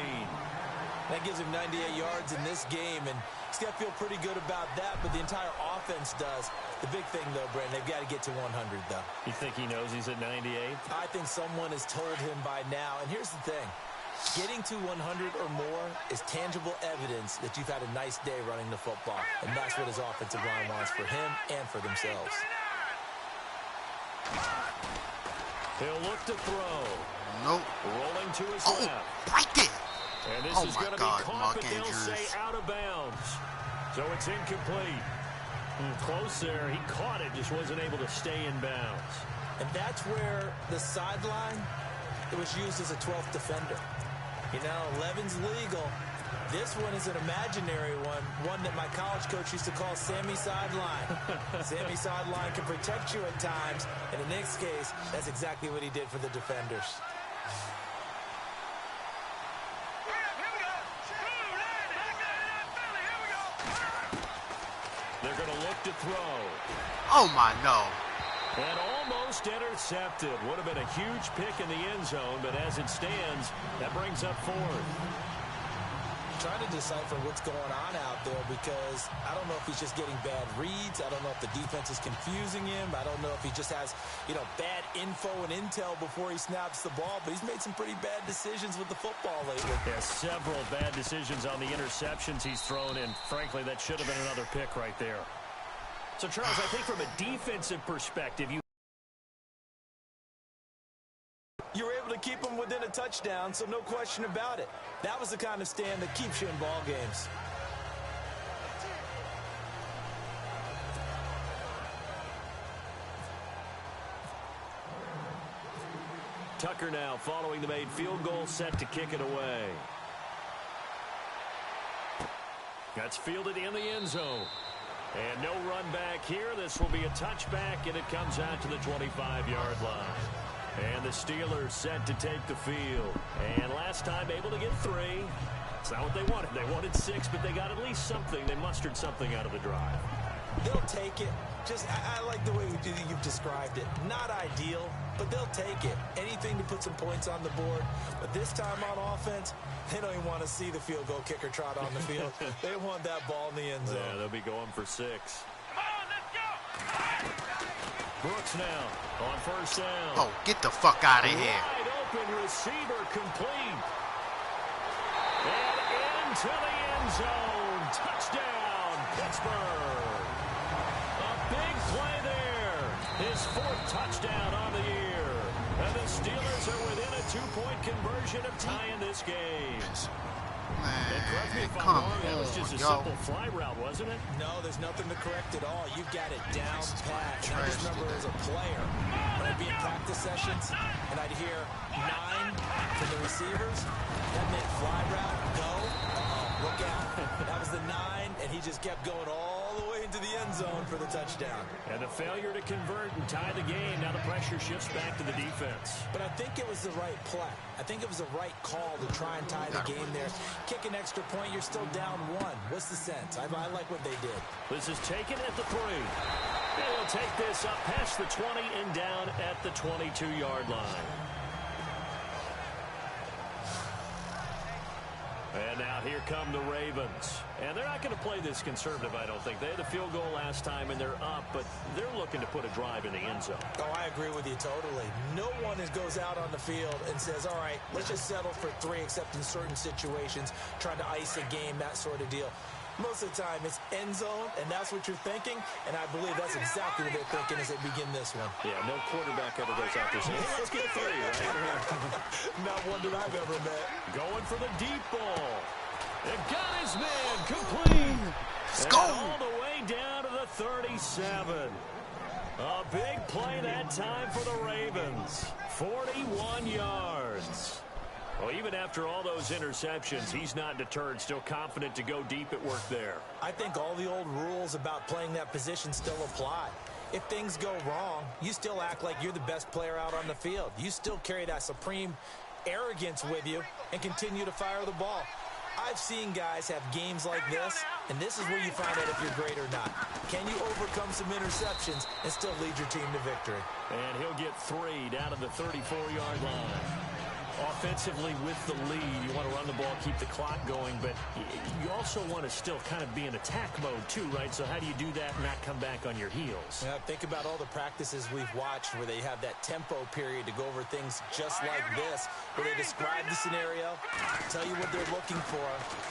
That gives him 98 yards in this game, and he's got to feel pretty good about that, but the entire offense does. The big thing, though, Brandon, they've got to get to 100, though.
You think he knows he's at 98?
I think someone has told him by now, and here's the thing. Getting to 100 or more is tangible evidence that you've had a nice day running the football, and that's what his offensive line wants for him and for themselves.
He'll look to throw.
Nope.
Rolling to his
Oh,
left.
right there.
And this is going to be caught, but they'll say out of bounds. So it's incomplete. Close there. He caught it, just wasn't able to stay in bounds.
And that's where the sideline, it was used as a 12th defender. You know, 11's legal. This one is an imaginary one that my college coach used to call Sammy Sideline. Sammy Sideline can protect you at times, and in Nick's case, that's exactly what he did for the defenders.
They're going to look to throw.
Oh, my, no.
And almost intercepted. Would have been a huge pick in the end zone, but as it stands, that brings up 4th.
Trying to decipher what's going on out there because I don't know if he's just getting bad reads. I don't know if the defense is confusing him. I don't know if he just has, bad info and intel before he snaps the ball. But he's made some pretty bad decisions with the football lately.
Yeah, several bad decisions on the interceptions he's thrown in. Frankly, that should have been another pick right there. So, Charles, I think from a defensive perspective,
you were able to keep him within a touchdown, so no question about it. That was the kind of stand that keeps you in ball games.
Tucker now following the made field goal, set to kick it away. That's fielded in the end zone. And no run back here. This will be a touchback, and it comes out to the 25-yard line. And the Steelers set to take the field. And last time able to get 3. It's not what they wanted. They wanted 6, but they got at least something. They mustered something out of the drive.
They'll take it. I like the way you've described it. Not ideal, but they'll take it. Anything to put some points on the board. But this time on offense, they don't even want to see the field goal kicker trot on the field. They want that ball in the end zone.
Yeah, they'll be going for 6.
Come on, let's go.
Brooks now on 1st down.
Oh, get the fuck out of here.
Wide open receiver complete. And into the end zone. Touchdown, Pittsburgh. A big play there. His 4th touchdown on the year. And the Steelers are within a 2-point conversion of tying this game. And correct me if I'm wrong, that was just a simple fly route, wasn't it?
No, there's nothing to correct at all. You've got it down pat. And I just remember as a player, when I'd be in practice sessions, and I'd hear 9 from the receivers, that meant fly route, go, look out. That was the 9, and he just kept going all the way into the end zone for the touchdown.
And the failure to convert and tie the game, now the pressure shifts back to the defense.
But I think it was the right play. I think it was the right call to try and tie the game there. Kick an extra point, you're still down 1. What's the sense? I like what they did.
This is taken at the 3. They'll take this up past the 20 and down at the 22-yard line. And now here come the Ravens. And they're not going to play this conservative, I don't think. They had a field goal last time, and they're up, but they're looking to put a drive in the end zone.
Oh, I agree with you totally. No one goes out on the field and says, all right, let's just settle for 3, except in certain situations, trying to ice a game, that sort of deal. Most of the time, it's end zone, and that's what you're thinking, and I believe that's exactly what they're thinking as they begin this one.
Yeah, no quarterback ever goes out there saying, hey, let's get 3, right?
Not one that I've ever met.
Going for the deep ball. It got his man complete.
Let's
and
go.
all the way down to the 37. A big play that time for the Ravens. 41 yards. Well, even after all those interceptions, he's not deterred, still confident to go deep at work there.
I think all the old rules about playing that position still apply. If things go wrong, you still act like you're the best player out on the field. You still carry that supreme arrogance with you and continue to fire the ball. I've seen guys have games like this, and this is where you find out if you're great or not. Can you overcome some interceptions and still lead your team to victory?
And he'll get 3 down to the 34-yard line. Offensively with the lead, you want to run the ball, keep the clock going, but you also want to still kind of be in attack mode too, right? So how do you do that and not come back on your heels?
Yeah, think about all the practices we've watched where they have that tempo period to go over things just like this, where they describe the scenario, tell you what they're looking for,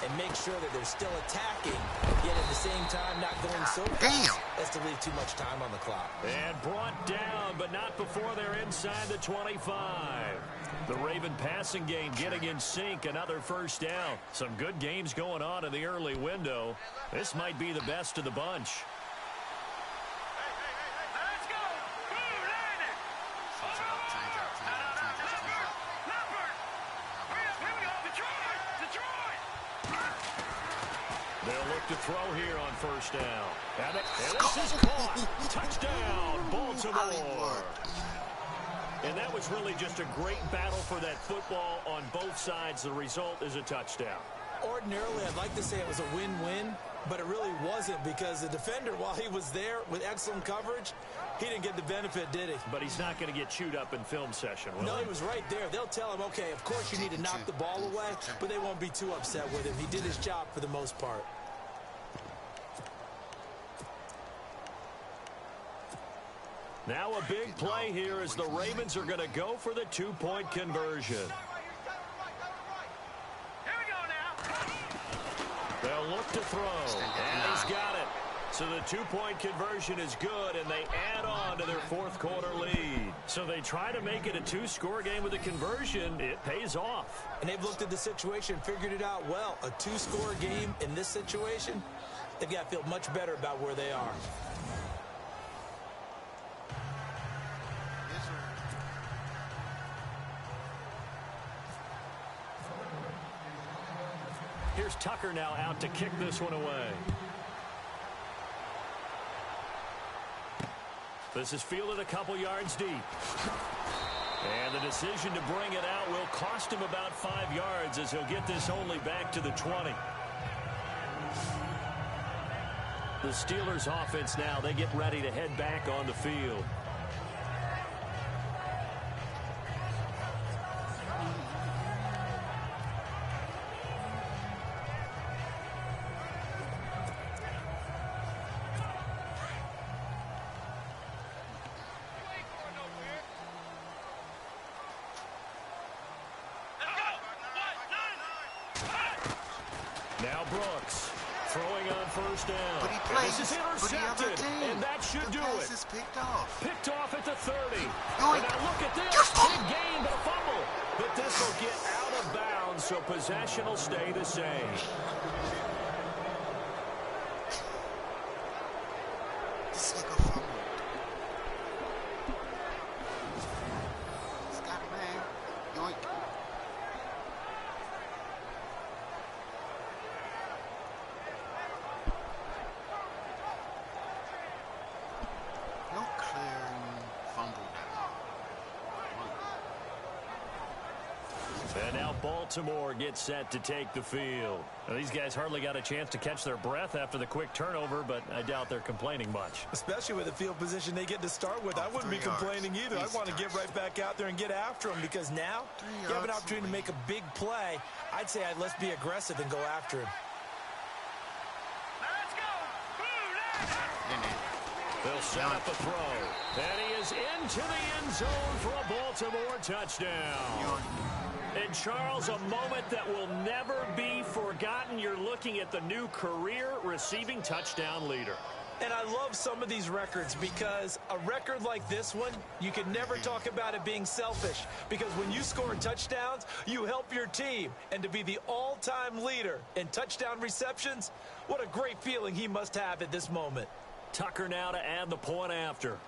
and make sure that they're still attacking, yet at the same time not going so fast as to leave too much time on the clock.
And brought down, but not before they're inside the 25. The Raven passing game getting in sync, another first down. Some good games going on in the early window. This might be the best of the bunch.
Let's go! Boom, landed!
Change up.
Leopard! Here we go! Detroit!
They'll look to throw here on first down. And this is caught. Touchdown, Baltimore.
Hollywood.
And that was really just a great battle for that football on both sides. The result is a touchdown.
Ordinarily, I'd like to say it was a win-win, but it really wasn't because the defender, while he was there with excellent coverage, he didn't get the benefit, did he?
But he's not going to get chewed up in film session, will
No,
he?
he was right there. They'll tell him, okay, of course you need to knock the ball away, but they won't be too upset with him. He did his job for the most part.
Now a big play here as the Ravens are going to go for the 2-point conversion.
Here we go now!
They'll look to throw, and he's got it. So the 2-point conversion is good, and they add on to their fourth quarter lead. So they try to make it a 2-score game with a conversion. It pays off.
And they've looked at the situation, figured it out well. A 2-score game in this situation, they've got to feel much better about where they are.
Here's Tucker now out to kick this one away. This is fielded a couple yards deep. And the decision to bring it out will cost him about 5 yards as he'll get this only back to the 20. The Steelers offense now, they get ready to head back on the field. Now Brooks throwing on first down.
But he plays
This is
for the other
intercepted,
team.
and that should
The
do
pass
it.
is picked off.
Picked off at the 30.
Yoink.
And now look at this. Big gain, but a fumble. But this will get out of bounds, so possession will stay the same.
This nigga fumbled. He's got a man. Yoink. No clearing fumble that long.
And now Baltimore gets set to take the field.
Now, these guys hardly got a chance to catch their breath after the quick turnover, but I doubt they're complaining much.
Especially with the field position they get to start with. I wouldn't be complaining either. I want to get right back out there and get after them because now you have an opportunity to make a big play. I'd say let's be aggressive and go after him.
Let's go.
They'll set up a throw. And he is into the end zone for a Baltimore touchdown. And, Charles, a moment that will never be forgotten. You're looking at the new career receiving touchdown leader.
And I love some of these records because a record like this one, you can never talk about it being selfish because when you score touchdowns, you help your team. And to be the all-time leader in touchdown receptions, what a great feeling he must have at this moment.
Tucker now to add the point after.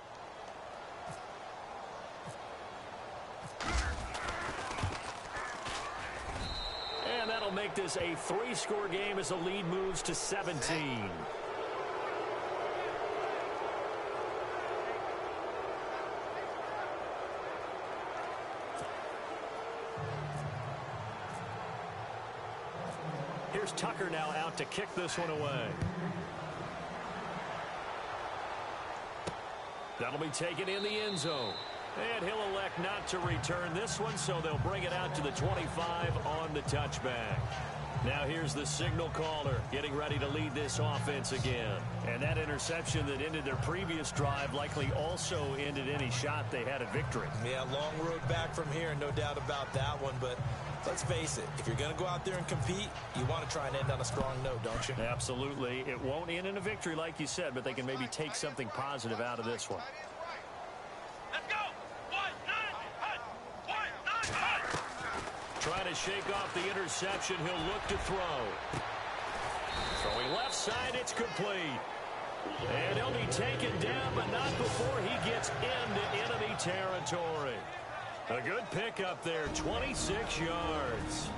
And that'll make this a 3-score game as the lead moves to 17. Here's Tucker now out to kick this one away. That'll be taken in the end zone. And he'll elect not to return this one, so they'll bring it out to the 25 on the touchback. Now here's the signal caller getting ready to lead this offense again. And that interception that ended their previous drive likely also ended any shot they had at victory.
Yeah, long road back from here, no doubt about that one. But let's face it, if you're going to go out there and compete, you want to try and end on a strong note, don't you?
Absolutely. It won't end in a victory like you said, but they can maybe take something positive out of this one.
Let's go.
Trying to shake off the interception. He'll look to throw. Throwing left side, it's complete. And he'll be taken down, but not before he gets into enemy territory. A good pickup there, 26 yards.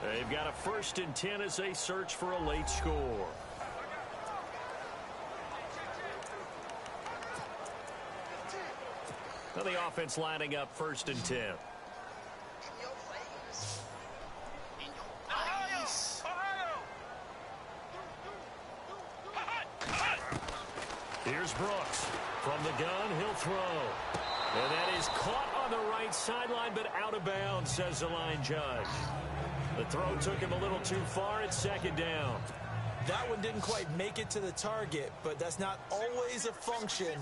They've got a 1st and 10 as they search for a late score. Now the offense lining up 1st and 10. Here's Brooks. From the gun, he'll throw. And that is caught on the right sideline, but out of bounds, says the line judge. The throw took him a little too far. It's 2nd down.
That one didn't quite make it to the target, but that's not always a function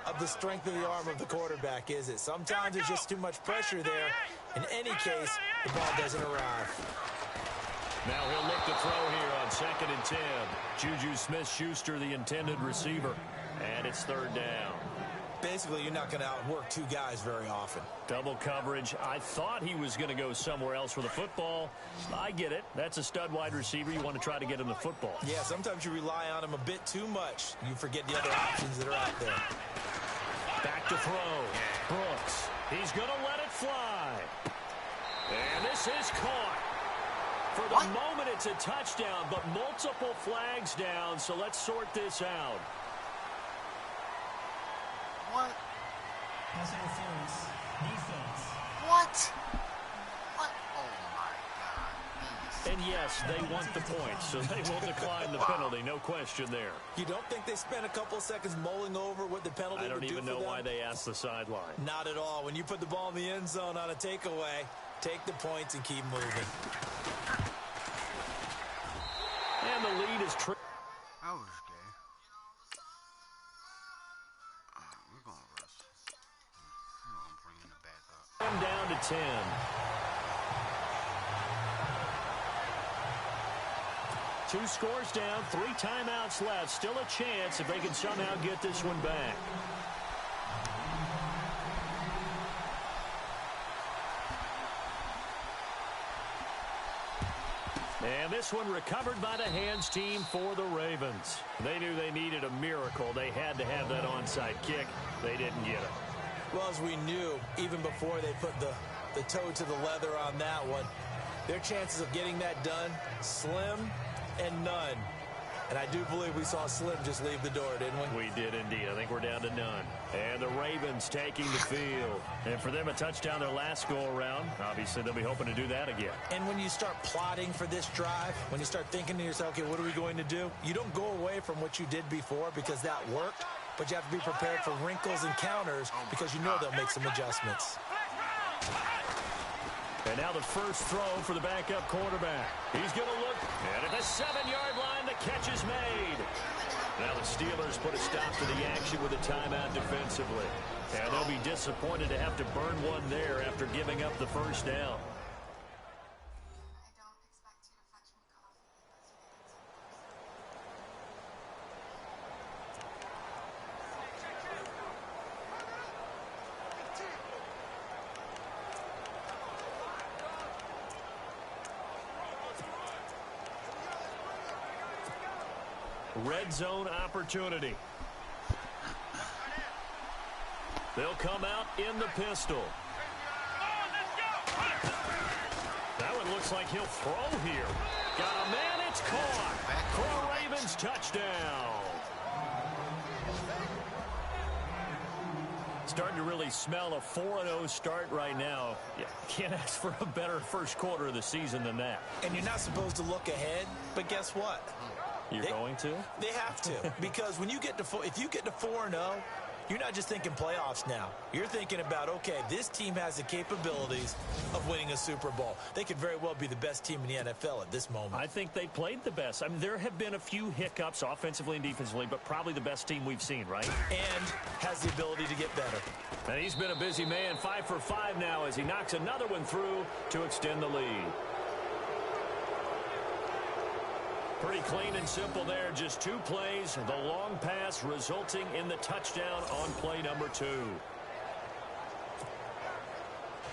of the strength of the arm of the quarterback, is it? Sometimes there's just too much pressure there. In any case, the ball doesn't arrive.
Now he'll look to throw here on 2nd and 10. Juju Smith-Schuster, the intended receiver. And it's 3rd down.
Basically, you're not going to outwork two guys very often.
Double coverage. I thought he was going to go somewhere else with the football. I get it. That's a stud wide receiver. You want to try to get him the football.
Yeah, sometimes you rely on him a bit too much. You forget the other options that are out there.
Back to throw. Brooks. He's going to let it fly. And this is caught. For the moment, it's a touchdown, but multiple flags down, so let's sort this out.
What?
Pass interference. Defense.
What? Oh my God.
And yes, they want the points, so they will decline the penalty. No question there.
You don't think they spent a couple seconds mulling over what the penalty
I don't
would do
even know why they asked the sideline.
Not at all. When you put the ball in the end zone on a takeaway, take the points and keep moving.
And the lead is
That was gay. We're going to rest. I'm bringing it back up.
down to 10. Two scores down, 3 timeouts left. Still a chance if they can somehow get this one back. And this one recovered by the hands team for the Ravens. They knew they needed a miracle. They had to have that onside kick. They didn't get it.
Well, as we knew, even before they put the toe to the leather on that one, Their chances of getting that done, slim and none. And I do believe we saw Slim just leave the door, didn't we?
We did indeed. I think we're down to none. And the Ravens taking the field. And for them, a touchdown their last go-around. Obviously, they'll be hoping to do that again.
And when you start plotting for this drive, when you start thinking to yourself, okay, what are we going to do? You don't go away from what you did before because that worked, but you have to be prepared for wrinkles and counters because you know they'll make some adjustments.
And now the first throw for the backup quarterback. He's going to look, and at the 7-yard line, the catch is made. Now the Steelers put a stop to the action with a timeout defensively. And they'll be disappointed to have to burn one there after giving up the first down. Red zone opportunity. They'll come out in the pistol. That one looks like he'll throw here. Got a man, it's caught. For a Ravens touchdown. Starting to really smell a 4-0 start right now. You can't ask for a better first quarter of the season than that.
And you're not supposed to look ahead, but guess what?
You're going to?
They have to. Because when you get to if you get to 4-0, you're not just thinking playoffs now. You're thinking about, okay, this team has the capabilities of winning a Super Bowl. They could very well be the best team in the NFL at this moment.
I think they played the best. I mean, there have been a few hiccups offensively and defensively, but probably the best team we've seen, right?
And has the ability to get better.
And he's been a busy man, 5 for 5 now as he knocks another one through to extend the lead. Pretty clean and simple there. Just 2 plays. The long pass resulting in the touchdown on play number 2.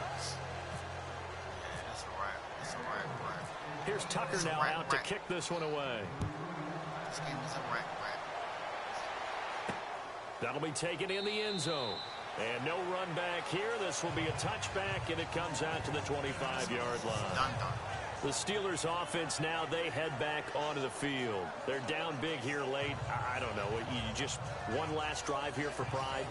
That's a wrap. That's a wrap.
Here's Tucker now out to kick this one away.
This game is a wrap.
That'll be taken in the end zone. And no run back here. This will be a touchback, and it comes out to the 25-yard line.
Done.
The Steelers offense now, they head back onto the field. They're down big here late. I don't know. You just one last drive here for pride?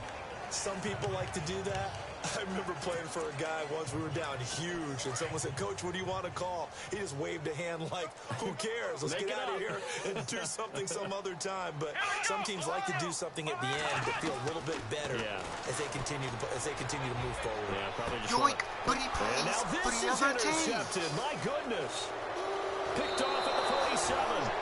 Some people like to do that. I remember playing for a guy once. We were down huge, and someone said, "Coach, what do you want to call?" He just waved a hand like, who cares? Let's get out of here and do something some other time. But some teams like to do something at the end to feel a little bit better as they continue to move forward.
Yeah, probably just
Yoink, but he
and
plays
now
for
this
the
is
other team.
intercepted. My goodness. Picked off at the 47.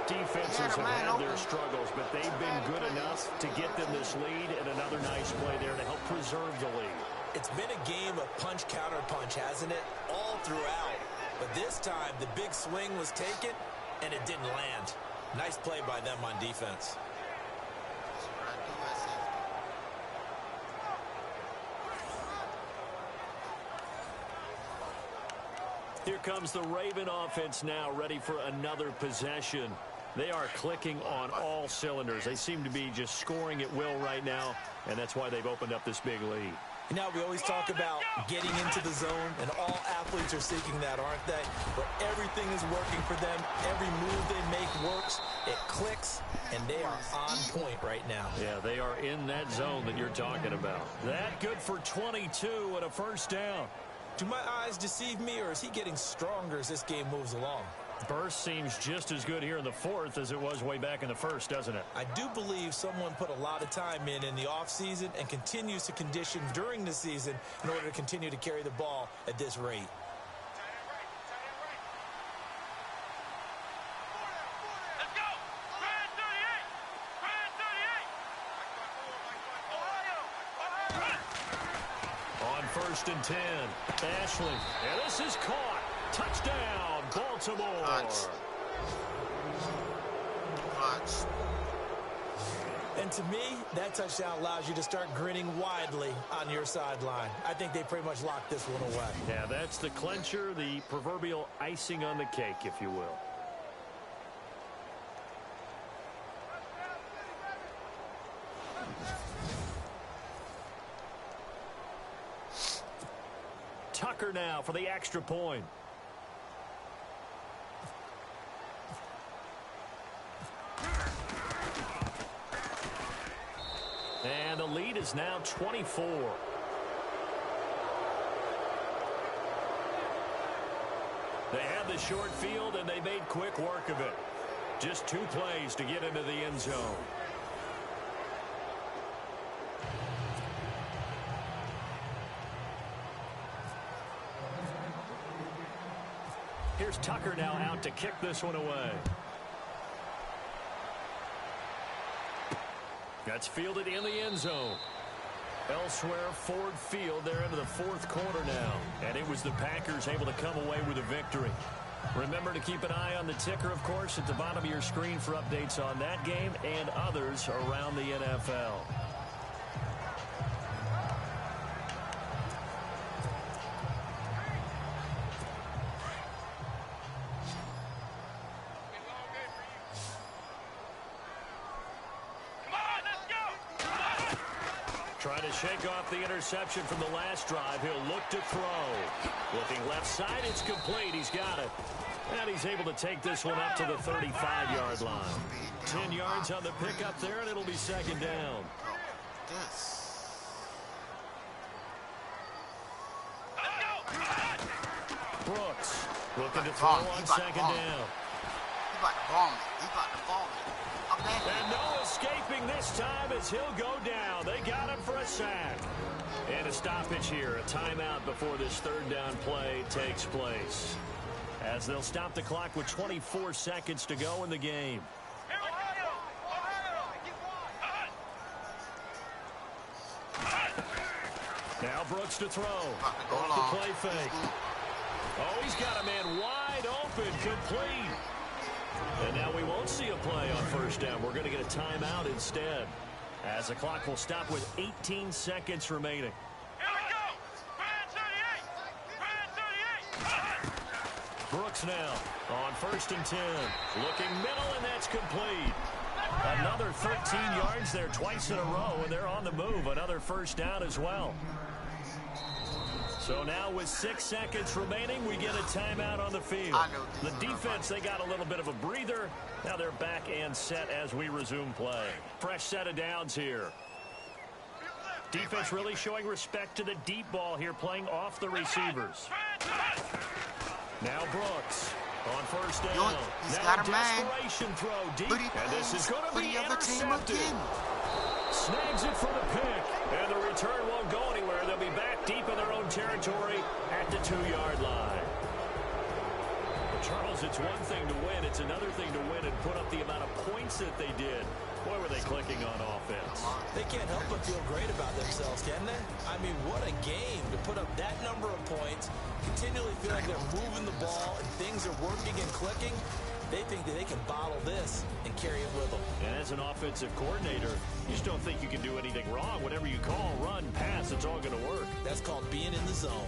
Defenses have had their struggles, but they've been good enough to get them this lead, and another nice play there to help preserve the lead.
It's been a game of punch, counter punch, hasn't it? All throughout. But this time, the big swing was taken, and it didn't land. Nice play by them on defense.
Here comes the Raven offense now, ready for another possession. They are clicking on all cylinders. They seem to be just scoring at will right now, and that's why they've opened up this big lead.
You know, we always talk about getting into the zone, and all athletes are seeking that, aren't they? Where everything is working for them. Every move they make works. It clicks, and they are on point right now.
Yeah, they are in that zone that you're talking about. That good for 22 and a first down.
Do my eyes deceive me, or is he getting stronger as this game moves along?
Burst seems just as good here in the fourth as it was way back in the first, doesn't it?
I do believe someone put a lot of time in the offseason and continues to condition during the season in order to continue to carry the ball at this rate.
Let's go! Grand 38! Ohio!
On 1st and 10, Ashley, and this is caught. Touchdown, Baltimore.
Clutch.
And to me, that touchdown allows you to start grinning widely on your sideline. I think they pretty much locked this one away.
Yeah, that's the clincher, the proverbial icing on the cake, if you will.
Tucker now for the extra point. And the lead is now 24. They had the short field, and they made quick work of it. Just 2 plays to get into the end zone. Here's Tucker now out to kick this one away. That's fielded in the end zone. Elsewhere, Ford Field, they're into the 4th quarter now. And it was the Packers able to come away with a victory. Remember to keep an eye on the ticker, of course, at the bottom of your screen for updates on that game and others around the NFL. Trying to shake off the interception from the last drive. He'll look to throw. Looking left side, it's complete. He's got it. And he's able to take this one up to the 35-yard line. 10 yards on the pickup there, and it'll be 2nd down. Brooks looking to throw on 2nd down.
He about to bomb it. He about to bomb it.
And no escaping this time as he'll go down. They got him for a sack. And a stoppage here, a timeout before this 3rd down play takes place. As they'll stop the clock with 24 seconds to go in the game. Now Brooks to throw. Off the play fake. Oh, he's got a man wide open, complete. And now we won't see a play on 1st down. We're going to get a timeout instead, as the clock will stop with 18 seconds remaining.
Here we go! Brand 38!
Brooks now on 1st and 10. Looking middle, and that's complete. Another 13 yards there twice in a row, and they're on the move. Another 1st down as well. So now with 6 seconds remaining, we get a timeout on the field. The defense, they got a little bit of a breather. Now they're back and set as we resume play. Fresh set of downs here. Defense really showing respect to the deep ball here, playing off the receivers. Now Brooks on 1st down.
He's
now
got a
desperation throw deep, and this is going to be intercepted. Snags it for the pick, and the return won't go anywhere. They'll be back deep in their own territory at the 2-yard line. But Charles, it's one thing to win. It's another thing to win and put up the amount of points that they did. Boy, were they clicking on offense.
They can't help but feel great about themselves, can they? I mean, what a game to put up that number of points, continually feel like they're moving the ball, and things are working and clicking. They think that they can bottle this and carry it with them.
And as an offensive coordinator, you just don't think you can do anything wrong. Whatever you call, run, pass, it's all going to work.
That's called being in the zone.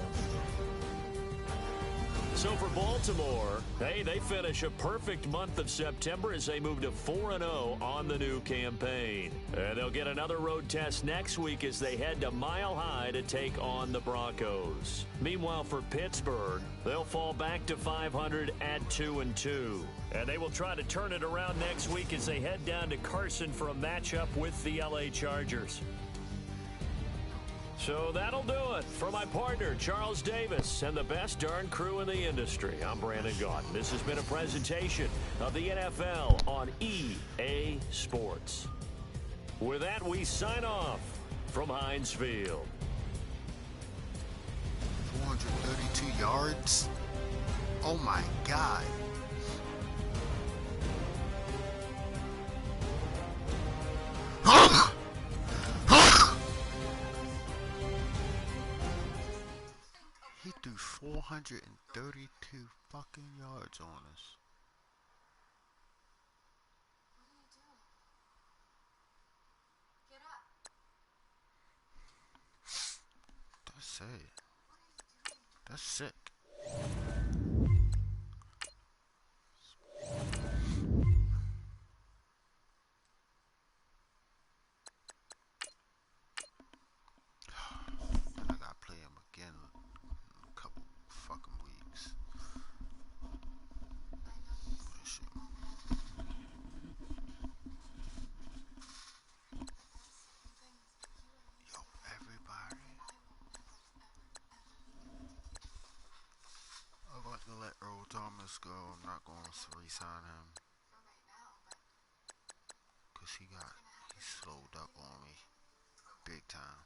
So for Baltimore, hey, they finish a perfect month of September as they move to 4-0 on the new campaign. And they'll get another road test next week as they head to Mile High to take on the Broncos. Meanwhile, for Pittsburgh, they'll fall back to 500 at 2-2. And they will try to turn it around next week as they head down to Carson for a matchup with the LA Chargers. So that'll do it. For my partner, Charles Davis, and the best darn crew in the industry, I'm Brandon Gaudin. This has been a presentation of the NFL on EA Sports. With that, we sign off from Heinz Field.
432 yards? Oh, my God. He threw 432 fucking yards on us. That's sad. That's sick. I gotta play him again in a couple go. I'm not going to re-sign him. Because he slowed up on me. Big time.